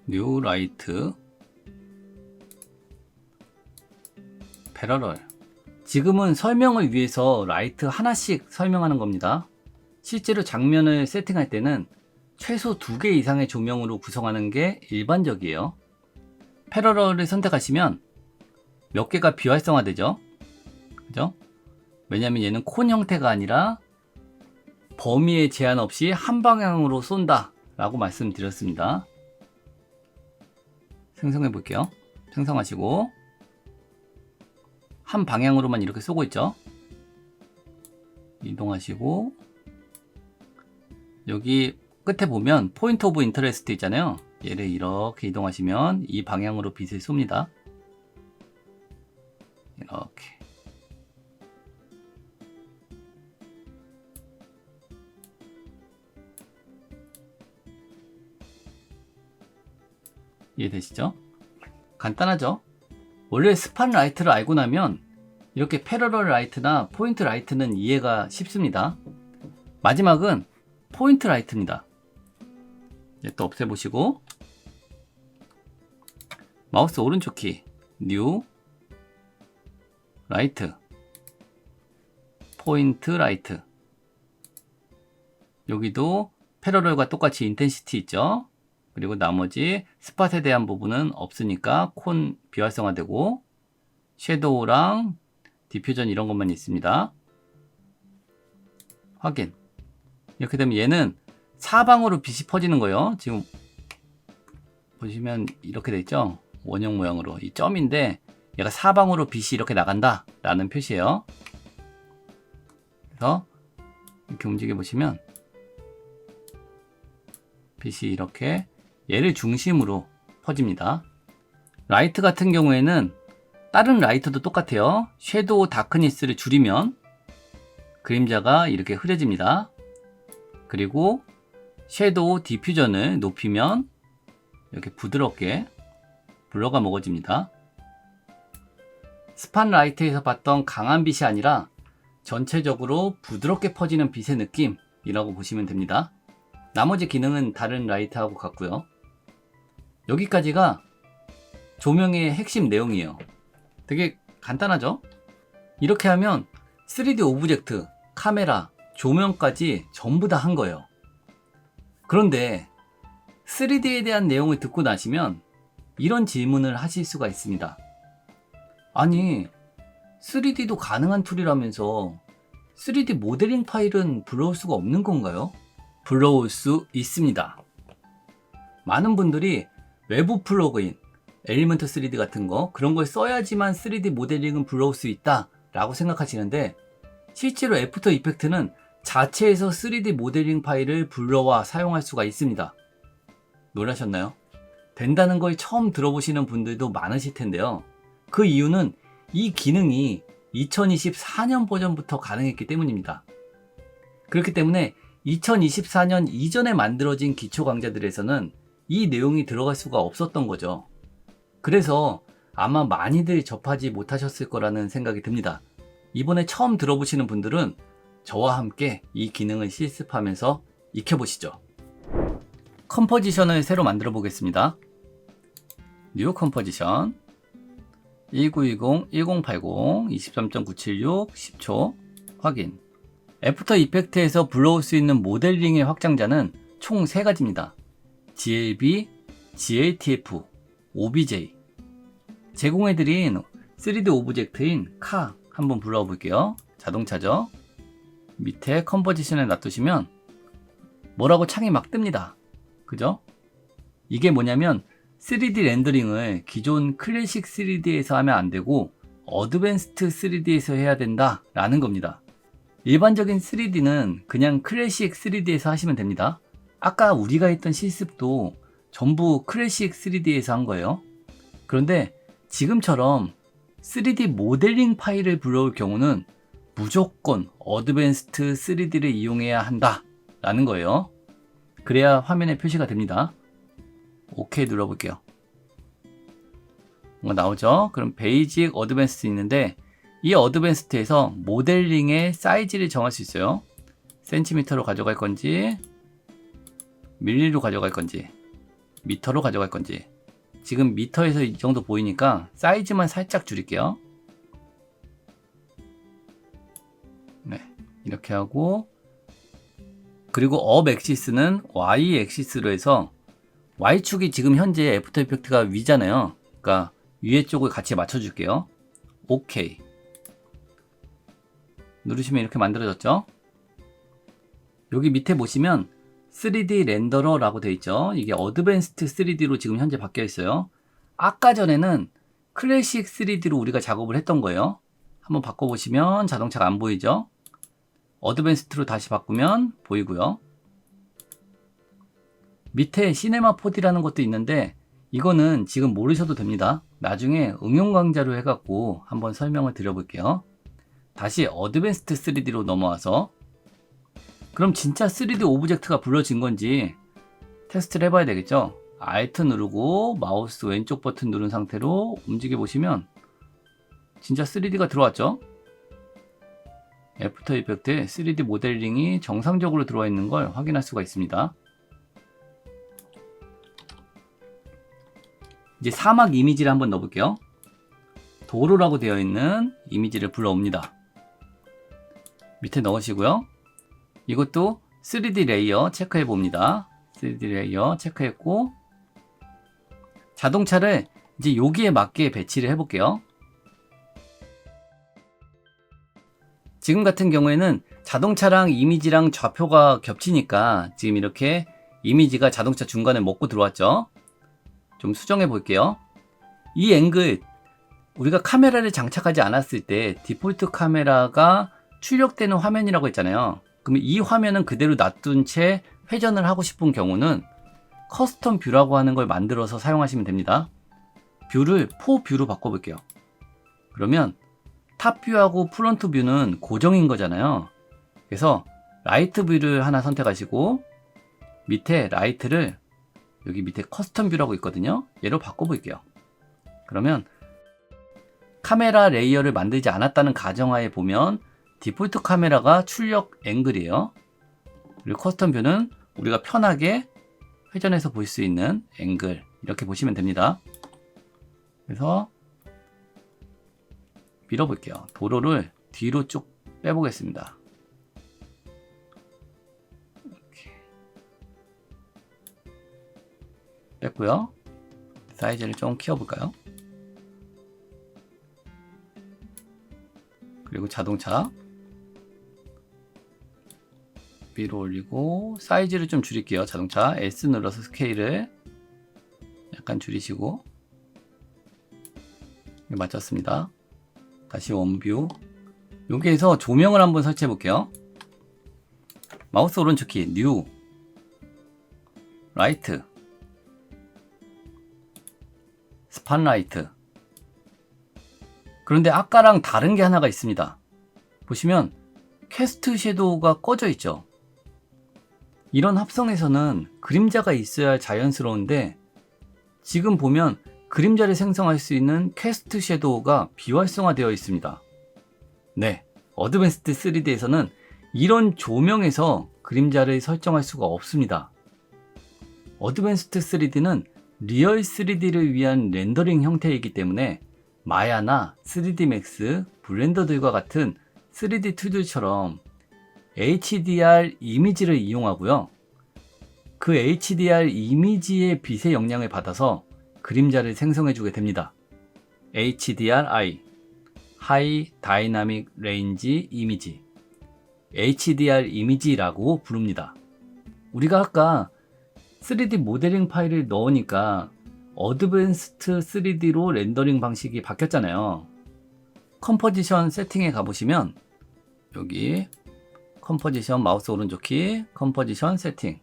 뉴 라이트, 패러럴. 지금은 설명을 위해서 라이트 하나씩 설명하는 겁니다. 실제로 장면을 세팅할 때는 최소 2개 이상의 조명으로 구성하는 게 일반적이에요. 패러럴을 선택하시면 몇 개가 비활성화되죠. 그죠? 왜냐면 얘는 콘 형태가 아니라 범위에 제한 없이 한 방향으로 쏜다 라고 말씀드렸습니다. 생성해 볼게요. 생성하시고 한 방향으로만 이렇게 쏘고 있죠. 이동하시고 여기 끝에 보면 포인트 오브 인터레스트 있잖아요. 얘를 이렇게 이동하시면 이 방향으로 빛을 쏩니다. 이렇게. 이해되시죠? 간단하죠? 원래 스팟 라이트를 알고 나면 이렇게 패러럴 라이트나 포인트 라이트는 이해가 쉽습니다. 마지막은 포인트 라이트입니다. 또 없애보시고 마우스 오른쪽 키 뉴 라이트 포인트 라이트. 여기도 패러럴과 똑같이 인텐시티 있죠. 그리고 나머지 스팟에 대한 부분은 없으니까 콘 비활성화되고 섀도우랑 디퓨전 이런 것만 있습니다. 확인. 이렇게 되면 얘는 사방으로 빛이 퍼지는 거예요. 지금 보시면 이렇게 돼 있죠. 원형 모양으로 이 점인데 얘가 사방으로 빛이 이렇게 나간다 라는 표시예요. 그래서 이렇게 움직여 보시면 빛이 이렇게 얘를 중심으로 퍼집니다. 라이트 같은 경우에는 다른 라이트도 똑같아요. 섀도우 다크니스를 줄이면 그림자가 이렇게 흐려집니다. 그리고 섀도우 디퓨전을 높이면 이렇게 부드럽게 블러가 먹어집니다. 스팟 라이트에서 봤던 강한 빛이 아니라 전체적으로 부드럽게 퍼지는 빛의 느낌이라고 보시면 됩니다. 나머지 기능은 다른 라이트하고 같고요. 여기까지가 조명의 핵심 내용이에요. 되게 간단하죠? 이렇게 하면 3D 오브젝트, 카메라, 조명까지 전부 다 한 거예요. 그런데 3D에 대한 내용을 듣고 나시면 이런 질문을 하실 수가 있습니다. 아니, 3D도 가능한 툴이라면서 3D 모델링 파일은 불러올 수가 없는 건가요? 불러올 수 있습니다. 많은 분들이 외부 플러그인, 엘리먼트 3D 같은 거 그런 걸 써야지만 3D 모델링은 불러올 수 있다 라고 생각하시는데 실제로 애프터 이펙트는 자체에서 3D 모델링 파일을 불러와 사용할 수가 있습니다. 놀라셨나요? 된다는 걸 처음 들어보시는 분들도 많으실 텐데요. 그 이유는 이 기능이 2024년 버전부터 가능했기 때문입니다. 그렇기 때문에 2024년 이전에 만들어진 기초 강좌들에서는 이 내용이 들어갈 수가 없었던 거죠. 그래서 아마 많이들 접하지 못하셨을 거라는 생각이 듭니다. 이번에 처음 들어보시는 분들은 저와 함께 이 기능을 실습하면서 익혀보시죠. 컴포지션을 새로 만들어 보겠습니다. 뉴 컴포지션 1920, 1080, 23.976, 10초 확인. 애프터 이펙트에서 불러올 수 있는 모델링의 확장자는 총 3가지입니다. GLB, GLTF, OBJ. 제공해드린 3D 오브젝트인 카 한번 불러와 볼게요. 자동차죠. 밑에 컴포지션에 놔두시면 뭐라고 창이 막 뜹니다. 그죠? 이게 뭐냐면 3D 렌더링을 기존 클래식 3D에서 하면 안 되고 어드밴스트 3D에서 해야 된다 라는 겁니다. 일반적인 3D는 그냥 클래식 3D에서 하시면 됩니다. 아까 우리가 했던 실습도 전부 클래식 3D에서 한 거예요. 그런데 지금처럼 3D 모델링 파일을 불러올 경우는 무조건 어드밴스트 3D를 이용해야 한다 라는 거예요. 그래야 화면에 표시가 됩니다. 오케이 눌러볼게요. 뭔가 나오죠? 그럼 베이직 어드밴스드 있는데 이 어드밴스드에서 모델링의 사이즈를 정할 수 있어요. 센티미터로 가져갈 건지 밀리로 가져갈 건지 미터로 가져갈 건지. 지금 미터에서 이 정도 보이니까 사이즈만 살짝 줄일게요. 네, 이렇게 하고 그리고 업 엑시스는 Y 엑시스로 해서 Y축이 지금 현재 애프터 이펙트가 위잖아요. 그러니까 위에 쪽을 같이 맞춰줄게요. 오케이 누르시면 이렇게 만들어졌죠. 여기 밑에 보시면 3D 렌더러 라고 되어 있죠. 이게 어드밴스드 3D로 지금 현재 바뀌어 있어요. 아까 전에는 클래식 3D로 우리가 작업을 했던 거예요. 한번 바꿔보시면 자동차가 안 보이죠. 어드밴스드로 다시 바꾸면 보이고요. 밑에 시네마 4D라는 것도 있는데 이거는 지금 모르셔도 됩니다. 나중에 응용 강좌로 해갖고 한번 설명을 드려볼게요. 다시 어드밴스드 3D로 넘어와서 그럼 진짜 3D 오브젝트가 불러진 건지 테스트를 해봐야 되겠죠. Alt 누르고 마우스 왼쪽 버튼 누른 상태로 움직여 보시면 진짜 3D가 들어왔죠. 애프터 이펙트에 3D 모델링이 정상적으로 들어와 있는 걸 확인할 수가 있습니다. 이제 사막 이미지를 한번 넣어볼게요. 도로라고 되어 있는 이미지를 불러옵니다. 밑에 넣으시고요. 이것도 3D 레이어 체크해 봅니다. 3D 레이어 체크했고 자동차를 이제 여기에 맞게 배치를 해 볼게요. 지금 같은 경우에는 자동차랑 이미지랑 좌표가 겹치니까 지금 이렇게 이미지가 자동차 중간에 먹고 들어왔죠. 좀 수정해 볼게요. 이 앵글 우리가 카메라를 장착하지 않았을 때 디폴트 카메라가 출력되는 화면이라고 했잖아요. 그러면 이 화면은 그대로 놔둔 채 회전을 하고 싶은 경우는 커스텀 뷰라고 하는 걸 만들어서 사용하시면 됩니다. 뷰를 포뷰로 바꿔볼게요. 그러면 탑뷰하고 프론트 뷰는 고정인 거잖아요. 그래서 라이트 뷰를 하나 선택하시고 밑에 라이트를 여기 밑에 커스텀 뷰라고 있거든요. 얘로 바꿔볼게요. 그러면 카메라 레이어를 만들지 않았다는 가정하에 보면 디폴트 카메라가 출력 앵글이에요. 그리고 커스텀 뷰는 우리가 편하게 회전해서 볼 수 있는 앵글 이렇게 보시면 됩니다. 그래서 밀어볼게요. 도로를 뒤로 쭉 빼보겠습니다. 이렇게 뺐고요. 사이즈를 좀 키워볼까요? 그리고 자동차 위로 올리고 사이즈를 좀 줄일게요. 자동차 S 눌러서 스케일을 약간 줄이시고 맞췄습니다. 다시 원뷰. 여기에서 조명을 한번 설치해 볼게요. 마우스 오른쪽 키 뉴 라이트 스팟라이트. 그런데 아까랑 다른 게 하나가 있습니다. 보시면 캐스트 섀도우가 꺼져 있죠. 이런 합성에서는 그림자가 있어야 자연스러운데 지금 보면 그림자를 생성할 수 있는 캐스트 섀도우가 비활성화되어 있습니다. 네, 어드밴스드 3D에서는 이런 조명에서 그림자를 설정할 수가 없습니다. 어드밴스드 3D는 리얼 3D를 위한 렌더링 형태이기 때문에 마야나 3D 맥스, 블렌더들과 같은 3D 툴들처럼 HDR 이미지를 이용하고요. 그 HDR 이미지의 빛의 영향을 받아서 그림자를 생성해주게 됩니다. HDRI, High Dynamic Range Image, HDR 이미지라고 부릅니다. 우리가 아까 3D 모델링 파일을 넣으니까 어드밴스드 3D로 렌더링 방식이 바뀌었잖아요. 컴포지션 세팅에 가보시면 여기 컴포지션 마우스 오른쪽 키 컴포지션 세팅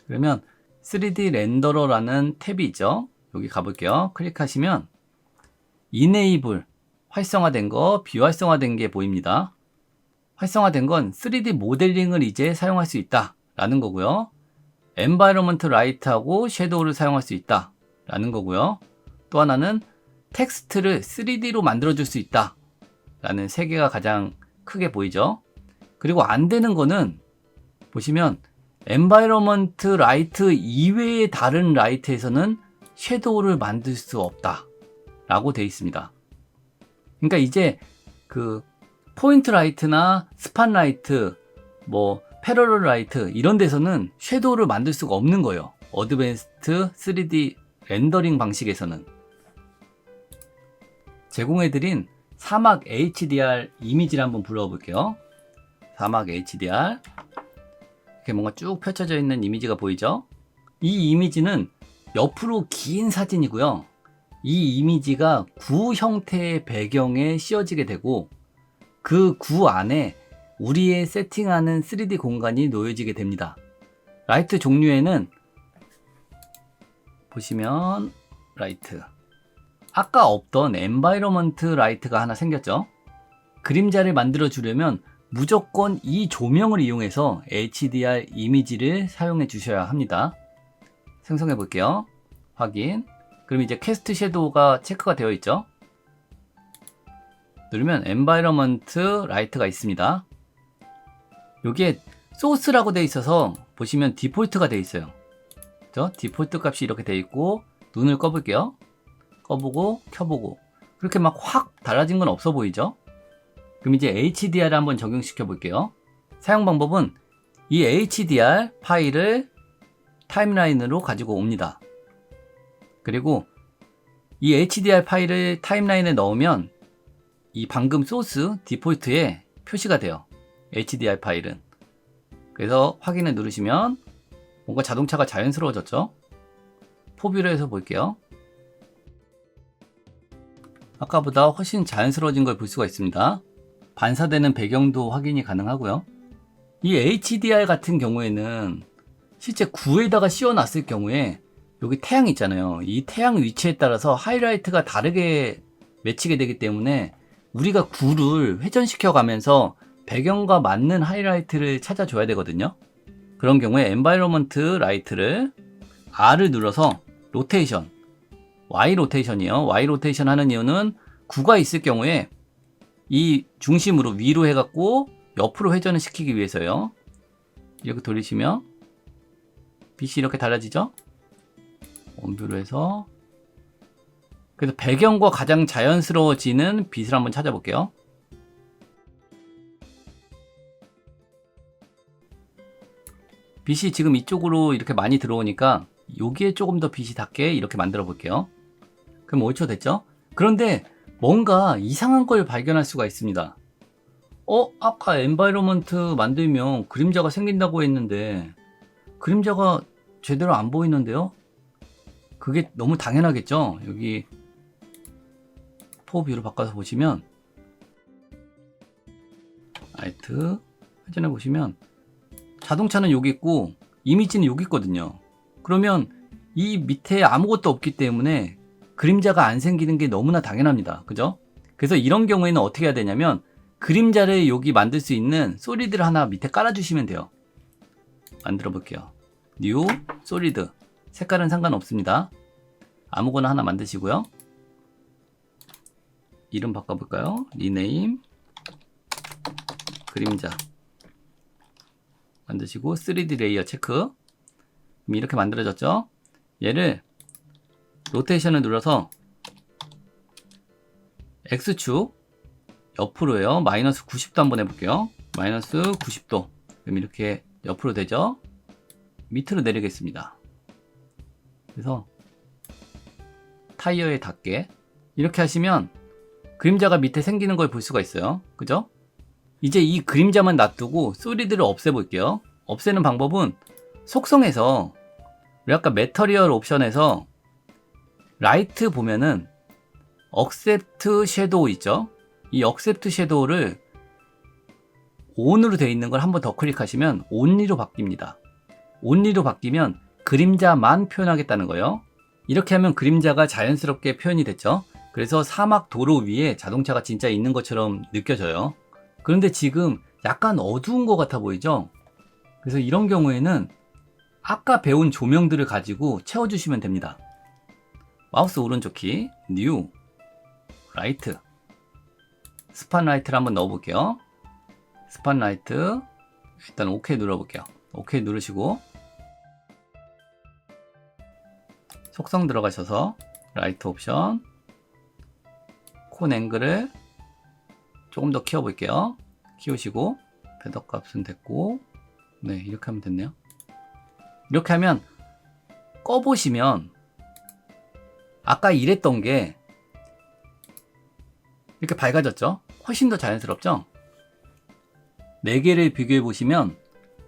그러면 3D 렌더러라는 탭이 있죠. 여기 가볼게요. 클릭하시면 이네이블 활성화된 거 비활성화된 게 보입니다. 활성화된 건 3D 모델링을 이제 사용할 수 있다 라는 거고요. environment light하고 섀도우를 사용할 수 있다 라는 거고요. 또 하나는 텍스트를 3D로 만들어줄 수 있다 라는 세 개가 가장 크게 보이죠. 그리고 안 되는 거는 보시면 environment light 이외의 다른 라이트에서는 섀도우를 만들 수 없다 라고 되어 있습니다. 그러니까 이제 그 포인트 라이트나 스팟 라이트, 뭐 패러럴 라이트 이런 데서는 섀도우를 만들 수가 없는 거예요. 어드밴스드 3D 렌더링 방식에서는. 제공해드린 사막 HDR 이미지를 한번 불러볼게요. 사막 HDR. 이렇게 뭔가 쭉 펼쳐져 있는 이미지가 보이죠? 이 이미지는 옆으로 긴 사진이고요. 이 이미지가 구 형태의 배경에 씌워지게 되고 그 구 안에 우리의 세팅하는 3D 공간이 놓여지게 됩니다. 라이트 종류에는 보시면 라이트, 아까 없던 엔바이러먼트 라이트가 하나 생겼죠. 그림자를 만들어 주려면 무조건 이 조명을 이용해서 HDR 이미지를 사용해 주셔야 합니다. 생성해 볼게요. 확인. 그럼 이제 캐스트 섀도우가 체크가 되어 있죠. 누르면 엔바이러먼트 라이트가 있습니다. 여기에 소스라고 되어 있어서 보시면 디폴트가 되어 있어요. 그렇죠? 디폴트 값이 이렇게 되어 있고 눈을 꺼볼게요. 꺼보고 켜보고 그렇게 막 확 달라진 건 없어 보이죠? 그럼 이제 HDR을 한번 적용시켜 볼게요. 사용 방법은 이 HDR 파일을 타임라인으로 가지고 옵니다. 그리고 이 HDR 파일을 타임라인에 넣으면 이 방금 소스 디폴트에 표시가 돼요. HDR 파일은. 그래서 확인을 누르시면 뭔가 자동차가 자연스러워졌죠? 포뷰로 해서 볼게요. 아까보다 훨씬 자연스러워진 걸 볼 수가 있습니다. 반사되는 배경도 확인이 가능하고요. 이 HDR 같은 경우에는 실제 구에다가 씌워놨을 경우에 여기 태양 있잖아요. 이 태양 위치에 따라서 하이라이트가 다르게 맺히게 되기 때문에 우리가 구를 회전시켜 가면서 배경과 맞는 하이라이트를 찾아줘야 되거든요. 그런 경우에 엔바이러먼트 라이트를 R을 눌러서 로테이션, Y 로테이션이요. Y 로테이션 하는 이유는 구가 있을 경우에 이 중심으로 위로 해갖고 옆으로 회전을 시키기 위해서요. 이렇게 돌리시면 빛이 이렇게 달라지죠? 원뷰로 해서 그래서 배경과 가장 자연스러워지는 빛을 한번 찾아볼게요. 빛이 지금 이쪽으로 이렇게 많이 들어오니까 여기에 조금 더 빛이 닿게 이렇게 만들어 볼게요. 그럼 5초 됐죠? 그런데 뭔가 이상한 걸 발견할 수가 있습니다. 아까 엔바이러먼트 만들면 그림자가 생긴다고 했는데 그림자가 제대로 안 보이는데요? 그게 너무 당연하겠죠? 여기 포뷰로 바꿔서 보시면 라이트 회전해 보시면 자동차는 여기 있고 이미지는 여기 있거든요. 그러면 이 밑에 아무것도 없기 때문에 그림자가 안 생기는 게 너무나 당연합니다. 그죠? 그래서 이런 경우에는 어떻게 해야 되냐면 그림자를 여기 만들 수 있는 소리드를 하나 밑에 깔아주시면 돼요. 만들어 볼게요. 뉴 소리드. 색깔은 상관없습니다. 아무거나 하나 만드시고요. 이름 바꿔볼까요? 리네임 그림자 만드시고 3D 레이어 체크. 그럼 이렇게 만들어졌죠? 얘를 로테이션을 눌러서 X축 옆으로요. 마이너스 90도 한번 해볼게요. 마이너스 90도. 그럼 이렇게 옆으로 되죠? 밑으로 내리겠습니다. 그래서 타이어에 닿게 이렇게 하시면 그림자가 밑에 생기는 걸 볼 수가 있어요. 그죠? 이제 이 그림자만 놔두고 소리들을 없애볼게요. 없애는 방법은 속성에서 우리 아까 매터리얼 옵션에서 라이트 보면은 억셉트 섀도우 있죠? 이 억셉트 섀도우를 ON으로 되어 있는 걸 한번 더 클릭하시면 ONLY로 바뀝니다. ONLY로 바뀌면 그림자만 표현하겠다는 거예요. 이렇게 하면 그림자가 자연스럽게 표현이 됐죠. 그래서 사막 도로 위에 자동차가 진짜 있는 것처럼 느껴져요. 그런데 지금 약간 어두운 것 같아 보이죠? 그래서 이런 경우에는 아까 배운 조명들을 가지고 채워주시면 됩니다. 마우스 오른쪽 키, 뉴, 라이트, 스팟라이트를 한번 넣어볼게요. 스팟라이트, 일단 OK 눌러볼게요. OK 누르시고 속성 들어가셔서 라이트 옵션, 콘 앵글을 조금 더 키워볼게요. 키우시고 패더 값은 됐고, 네, 이렇게 하면 됐네요. 이렇게 하면 꺼보시면 아까 이랬던 게 이렇게 밝아졌죠? 훨씬 더 자연스럽죠? 4개를 비교해 보시면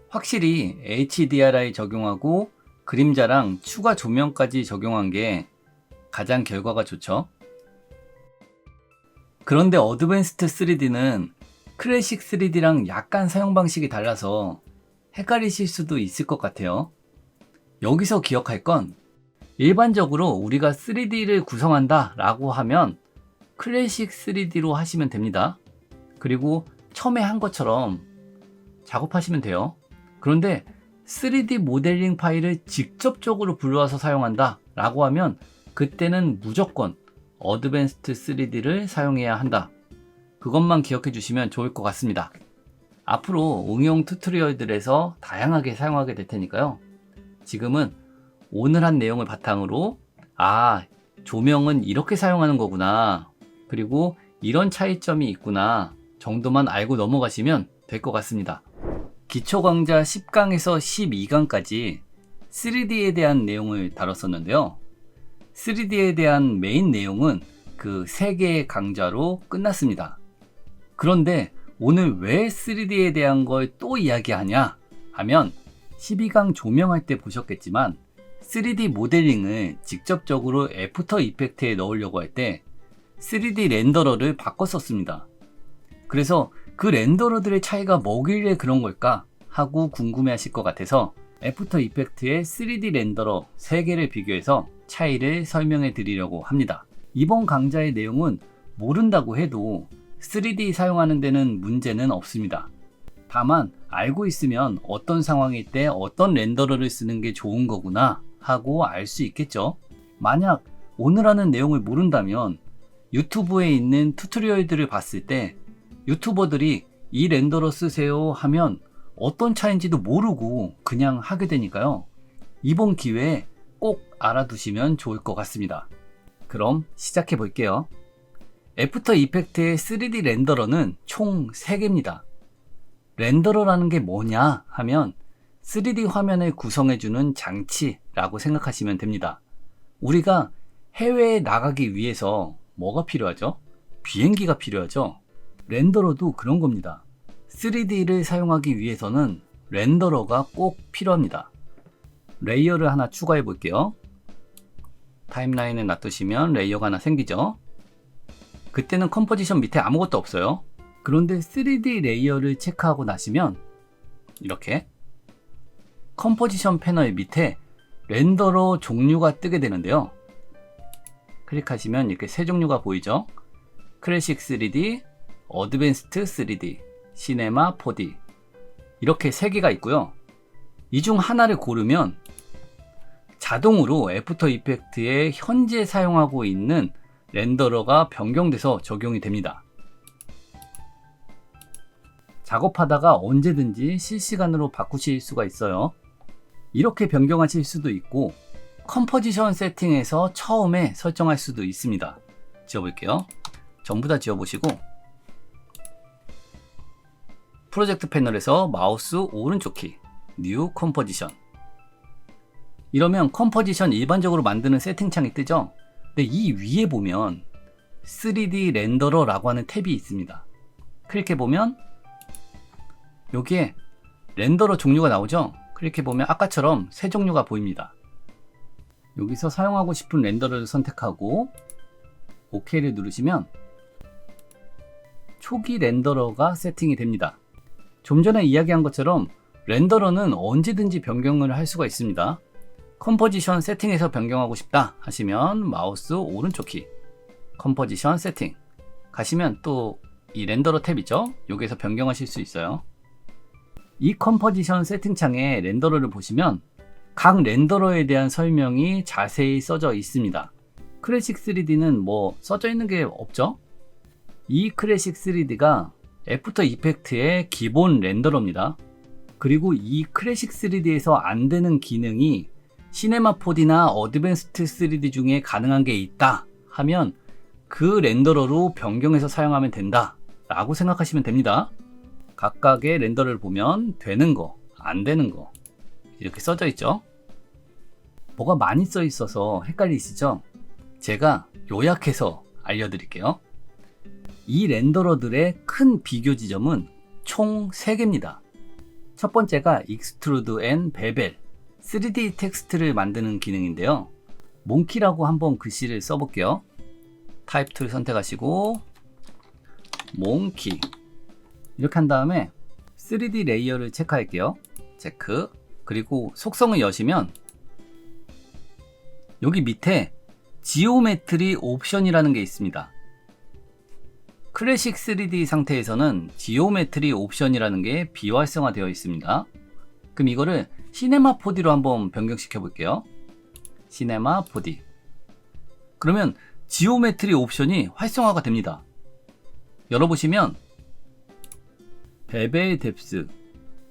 확실히 HDRI 적용하고 그림자랑 추가 조명까지 적용한 게 가장 결과가 좋죠. 그런데 어드밴스드 3D는 클래식 3D랑 약간 사용 방식이 달라서 헷갈리실 수도 있을 것 같아요. 여기서 기억할 건 일반적으로 우리가 3D를 구성한다 라고 하면 클래식 3D로 하시면 됩니다. 그리고 처음에 한 것처럼 작업하시면 돼요. 그런데 3D 모델링 파일을 직접적으로 불러와서 사용한다 라고 하면 그때는 무조건 어드밴스드 3D를 사용해야 한다. 그것만 기억해 주시면 좋을 것 같습니다. 앞으로 응용 튜토리얼들에서 다양하게 사용하게 될 테니까요. 지금은 오늘 한 내용을 바탕으로 조명은 이렇게 사용하는 거구나, 그리고 이런 차이점이 있구나 정도만 알고 넘어가시면 될 것 같습니다. 기초강좌 10강에서 12강까지 3D에 대한 내용을 다뤘었는데요. 3D에 대한 메인 내용은 그 3개의 강좌로 끝났습니다. 그런데 오늘 왜 3D에 대한 걸 또 이야기하냐 하면 12강 조명할 때 보셨겠지만 3D 모델링을 직접적으로 애프터 이펙트에 넣으려고 할 때 3D 렌더러를 바꿨었습니다. 그래서 그 렌더러들의 차이가 뭐길래 그런 걸까 하고 궁금해 하실 것 같아서 애프터 이펙트의 3D 렌더러 3개를 비교해서 차이를 설명해 드리려고 합니다. 이번 강좌의 내용은 모른다고 해도 3D 사용하는 데는 문제는 없습니다. 다만 알고 있으면 어떤 상황일 때 어떤 렌더러를 쓰는 게 좋은 거구나 하고 알 수 있겠죠. 만약 오늘 하는 내용을 모른다면 유튜브에 있는 튜토리얼들을 봤을 때 유튜버들이 이 렌더러 쓰세요 하면 어떤 차이인지도 모르고 그냥 하게 되니까요. 이번 기회에 꼭 알아두시면 좋을 것 같습니다. 그럼 시작해 볼게요. 애프터 이펙트의 3D 렌더러는 총 3개입니다. 렌더러라는 게 뭐냐 하면 3D 화면을 구성해주는 장치라고 생각하시면 됩니다. 우리가 해외에 나가기 위해서 뭐가 필요하죠? 비행기가 필요하죠? 렌더러도 그런 겁니다. 3D를 사용하기 위해서는 렌더러가 꼭 필요합니다. 레이어를 하나 추가해 볼게요. 타임라인에 놔두시면 레이어가 하나 생기죠? 그때는 컴포지션 밑에 아무것도 없어요. 그런데 3D 레이어를 체크하고 나시면 이렇게 컴포지션 패널 밑에 렌더러 종류가 뜨게 되는데요. 클릭하시면 이렇게 세 종류가 보이죠? 클래식 3D, 어드밴스드 3D, 시네마 4D, 이렇게 3개가 있고요. 이 중 하나를 고르면 자동으로 애프터 이펙트에 현재 사용하고 있는 렌더러가 변경돼서 적용이 됩니다. 작업하다가 언제든지 실시간으로 바꾸실 수가 있어요. 이렇게 변경하실 수도 있고 컴포지션 세팅에서 처음에 설정할 수도 있습니다. 지워볼게요. 전부 다 지워보시고 프로젝트 패널에서 마우스 오른쪽 키, 뉴 컴포지션. 이러면 컴포지션 일반적으로 만드는 세팅창이 뜨죠. 근데 이 위에 보면 3D 렌더러라고 하는 탭이 있습니다. 클릭해보면 여기에 렌더러 종류가 나오죠. 클릭해보면 아까처럼 세 종류가 보입니다. 여기서 사용하고 싶은 렌더러를 선택하고 OK를 누르시면 초기 렌더러가 세팅이 됩니다. 좀 전에 이야기한 것처럼 렌더러는 언제든지 변경을 할 수가 있습니다. 컴포지션 세팅에서 변경하고 싶다 하시면 마우스 오른쪽 키, 컴포지션 세팅 가시면 또 이 렌더러 탭 있죠? 여기에서 변경하실 수 있어요. 이 컴포지션 세팅창에 렌더러를 보시면 각 렌더러에 대한 설명이 자세히 써져 있습니다. 클래식 3D는 뭐 써져 있는 게 없죠? 이 클래식 3D가 애프터 이펙트의 기본 렌더러입니다. 그리고 이 클래식 3D에서 안 되는 기능이 시네마 4D나 어드밴스드 3D 중에 가능한 게 있다 하면 그 렌더러로 변경해서 사용하면 된다 라고 생각하시면 됩니다. 각각의 렌더러를 보면 되는 거, 안 되는 거 이렇게 써져 있죠. 뭐가 많이 써 있어서 헷갈리시죠? 제가 요약해서 알려드릴게요. 이 렌더러들의 큰 비교 지점은 총 3개입니다. 첫 번째가 익스트루드 앤 베벨 3D 텍스트를 만드는 기능인데요. 몽키라고 한번 글씨를 써볼게요. 타입 툴 선택하시고 몽키 이렇게 한 다음에 3D 레이어를 체크할게요. 체크. 그리고 속성을 여시면 여기 밑에 지오메트리 옵션이라는 게 있습니다. 클래식 3D 상태에서는 지오메트리 옵션이라는 게 비활성화되어 있습니다. 그럼 이거를 시네마 4D로 한번 변경시켜 볼게요. 시네마 4D. 그러면 지오메트리 옵션이 활성화가 됩니다. 열어보시면 베벨 뎁스,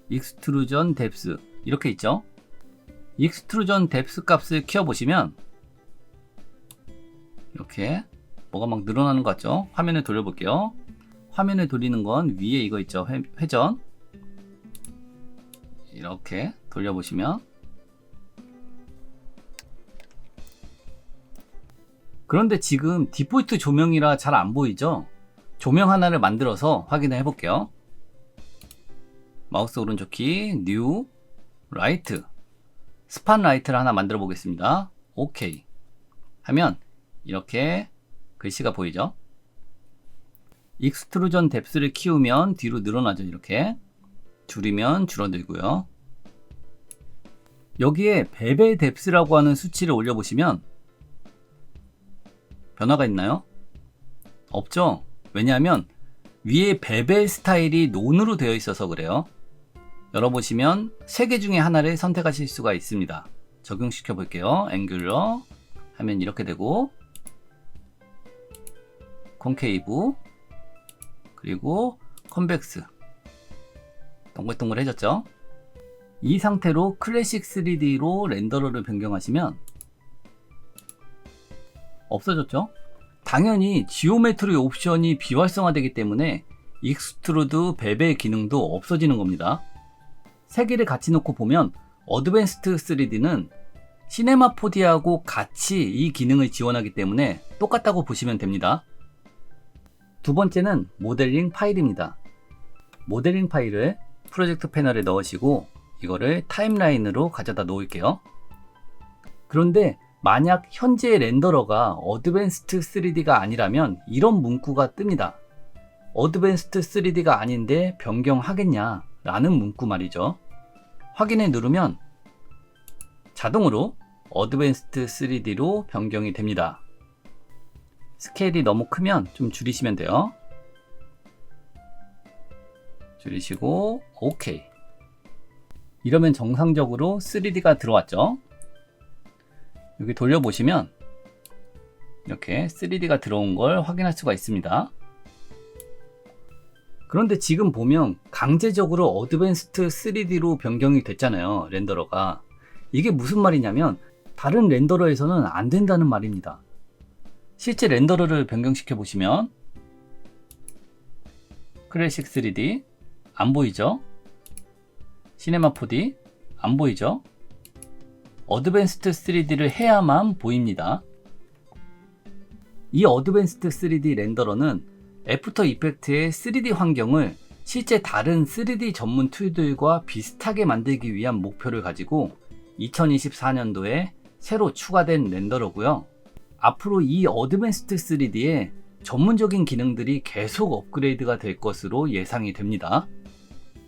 익스트루전 뎁스 이렇게 있죠. 익스트루전 뎁스 값을 키워보시면 이렇게 뭐가 막 늘어나는 것 같죠? 화면을 돌려볼게요. 화면을 돌리는 건 위에 이거 있죠. 회전. 이렇게 돌려보시면 그런데 지금 디폴트 조명이라 잘 안 보이죠? 조명 하나를 만들어서 확인을 해볼게요. 마우스 오른쪽 키, 뉴, 라이트, 스판 라이트를 하나 만들어 보겠습니다. 오케이 하면 이렇게 글씨가 보이죠? 익스트루전 뎁스를 키우면 뒤로 늘어나죠. 이렇게 줄이면 줄어들고요. 여기에 베벨 뎁스라고 하는 수치를 올려보시면 변화가 있나요? 없죠? 왜냐하면 위에 베벨 스타일이 논으로 되어 있어서 그래요. 열어보시면 3개 중에 하나를 선택하실 수가 있습니다. 적용시켜 볼게요. 앵귤러 하면 이렇게 되고 콘케이브 그리고 컨벡스 동글동글해졌죠? 이 상태로 클래식 3D로 렌더러를 변경하시면 없어졌죠? 당연히 지오메트리 옵션이 비활성화되기 때문에 익스트루드 베벨 기능도 없어지는 겁니다. 3개를 같이 놓고 보면 어드밴스드 3D는 시네마 4D하고 같이 이 기능을 지원하기 때문에 똑같다고 보시면 됩니다. 두 번째는 모델링 파일입니다. 모델링 파일을 프로젝트 패널에 넣으시고 이거를 타임라인으로 가져다 놓을게요. 그런데 만약 현재 렌더러가 어드밴스드 3D가 아니라면 이런 문구가 뜹니다. 어드밴스드 3D가 아닌데 변경하겠냐 라는 문구 말이죠. 확인을 누르면 자동으로 어드밴스드 3D로 변경이 됩니다. 스케일이 너무 크면 좀 줄이시면 돼요. 줄이시고 OK. 이러면 정상적으로 3D가 들어왔죠. 여기 돌려보시면 이렇게 3D가 들어온 걸 확인할 수가 있습니다. 그런데 지금 보면 강제적으로 어드밴스드 3D로 변경이 됐잖아요. 렌더러가. 이게 무슨 말이냐면 다른 렌더러에서는 안 된다는 말입니다. 실제 렌더러를 변경시켜 보시면 클래식 3D 안 보이죠? 시네마 4D 안 보이죠? 어드밴스드 3D를 해야만 보입니다. 이 어드밴스드 3D 렌더러는 애프터 이펙트의 3D 환경을 실제 다른 3D 전문 툴들과 비슷하게 만들기 위한 목표를 가지고 2024년도에 새로 추가된 렌더러고요. 앞으로 이 어드밴스드 3D에 전문적인 기능들이 계속 업그레이드가 될 것으로 예상이 됩니다.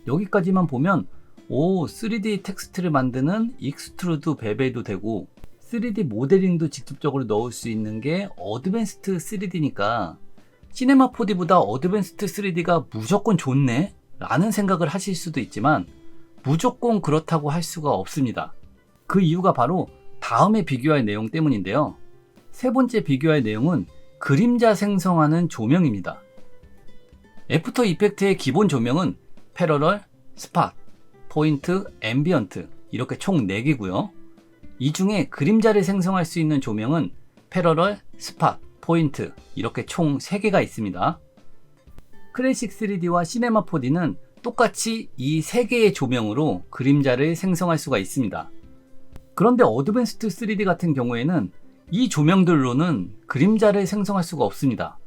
여기까지만 보면 3D 텍스트를 만드는 익스트루드 베벨도 되고 3D 모델링도 직접적으로 넣을 수 있는 게 어드밴스드 3D니까 시네마 4D보다 어드밴스드 3D가 무조건 좋네? 라는 생각을 하실 수도 있지만 무조건 그렇다고 할 수가 없습니다. 그 이유가 바로 다음에 비교할 내용 때문인데요. 세 번째 비교할 내용은 그림자 생성하는 조명입니다. 애프터 이펙트의 기본 조명은 패러럴, 스팟, 포인트, 앰비언트 이렇게 총 4개고요. 이 중에 그림자를 생성할 수 있는 조명은 패러럴, 스팟, 포인트 이렇게 총 3개가 있습니다. 클래식 3D와 시네마 4D는 똑같이 이 3개의 조명으로 그림자를 생성할 수가 있습니다. 그런데 어드밴스드 3D 같은 경우에는 이 조명들로는 그림자를 생성할 수가 없습니다.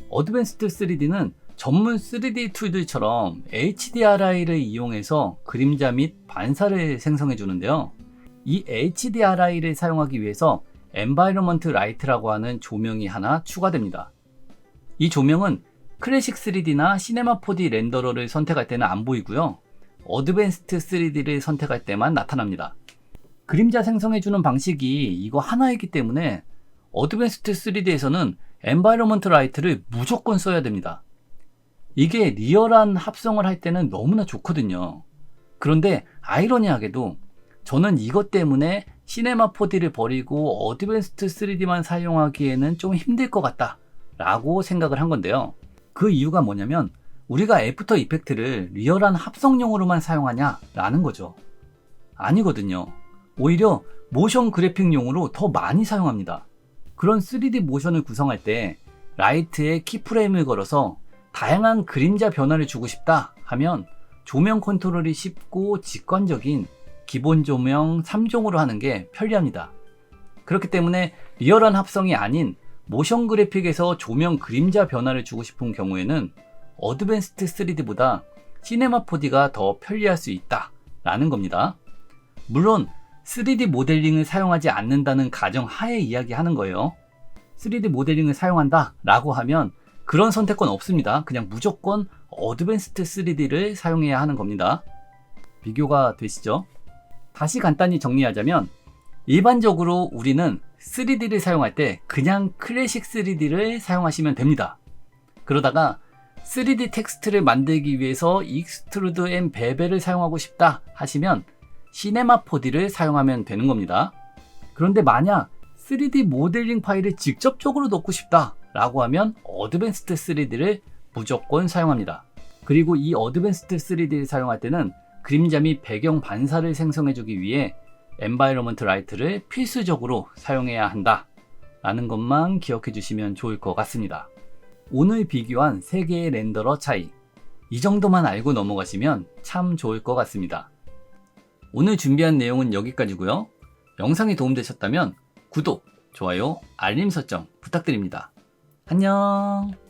어드밴스드 3D는 전문 3D 툴들처럼 HDRI를 이용해서 그림자 및 반사를 생성해 주는데요. 이 HDRI를 사용하기 위해서 Environment Light라고 하는 조명이 하나 추가됩니다. 이 조명은 클래식 3D나 시네마 4D 렌더러를 선택할 때는 안 보이고요. 어드밴스드 3D를 선택할 때만 나타납니다. 그림자 생성해주는 방식이 이거 하나이기 때문에 어드밴스드 3D에서는 Environment Light를 무조건 써야 됩니다. 이게 리얼한 합성을 할 때는 너무나 좋거든요. 그런데 아이러니하게도 저는 이것 때문에 시네마 4D를 버리고 어드밴스드 3D만 사용하기에는 좀 힘들 것 같다 라고 생각을 한 건데요. 그 이유가 뭐냐면 우리가 애프터 이펙트를 리얼한 합성용으로만 사용하냐 라는 거죠. 아니거든요. 오히려 모션 그래픽용으로 더 많이 사용합니다. 그런 3D 모션을 구성할 때 라이트에 키프레임을 걸어서 다양한 그림자 변화를 주고 싶다 하면 조명 컨트롤이 쉽고 직관적인 기본 조명 3종으로 하는 게 편리합니다. 그렇기 때문에 리얼한 합성이 아닌 모션 그래픽에서 조명 그림자 변화를 주고 싶은 경우에는 어드밴스드 3D보다 시네마 4D가 더 편리할 수 있다 라는 겁니다. 물론 3D 모델링을 사용하지 않는다는 가정 하에 이야기하는 거예요. 3D 모델링을 사용한다 라고 하면 그런 선택권 없습니다. 그냥 무조건 어드밴스드 3D를 사용해야 하는 겁니다. 비교가 되시죠? 다시 간단히 정리하자면 일반적으로 우리는 3D를 사용할 때 그냥 클래식 3D를 사용하시면 됩니다. 그러다가 3D 텍스트를 만들기 위해서 익스트루드 앤 베벨을 사용하고 싶다 하시면 시네마 4D를 사용하면 되는 겁니다. 그런데 만약 3D 모델링 파일을 직접적으로 넣고 싶다 라고 하면 어드밴스드 3D를 무조건 사용합니다. 그리고 이 어드밴스드 3D를 사용할 때는 그림자 및 배경 반사를 생성해주기 위해 Environment Light를 필수적으로 사용해야 한다 라는 것만 기억해 주시면 좋을 것 같습니다. 오늘 비교한 3개의 렌더러 차이, 이 정도만 알고 넘어가시면 참 좋을 것 같습니다. 오늘 준비한 내용은 여기까지고요. 영상이 도움되셨다면 구독, 좋아요, 알림 설정 부탁드립니다. 안녕.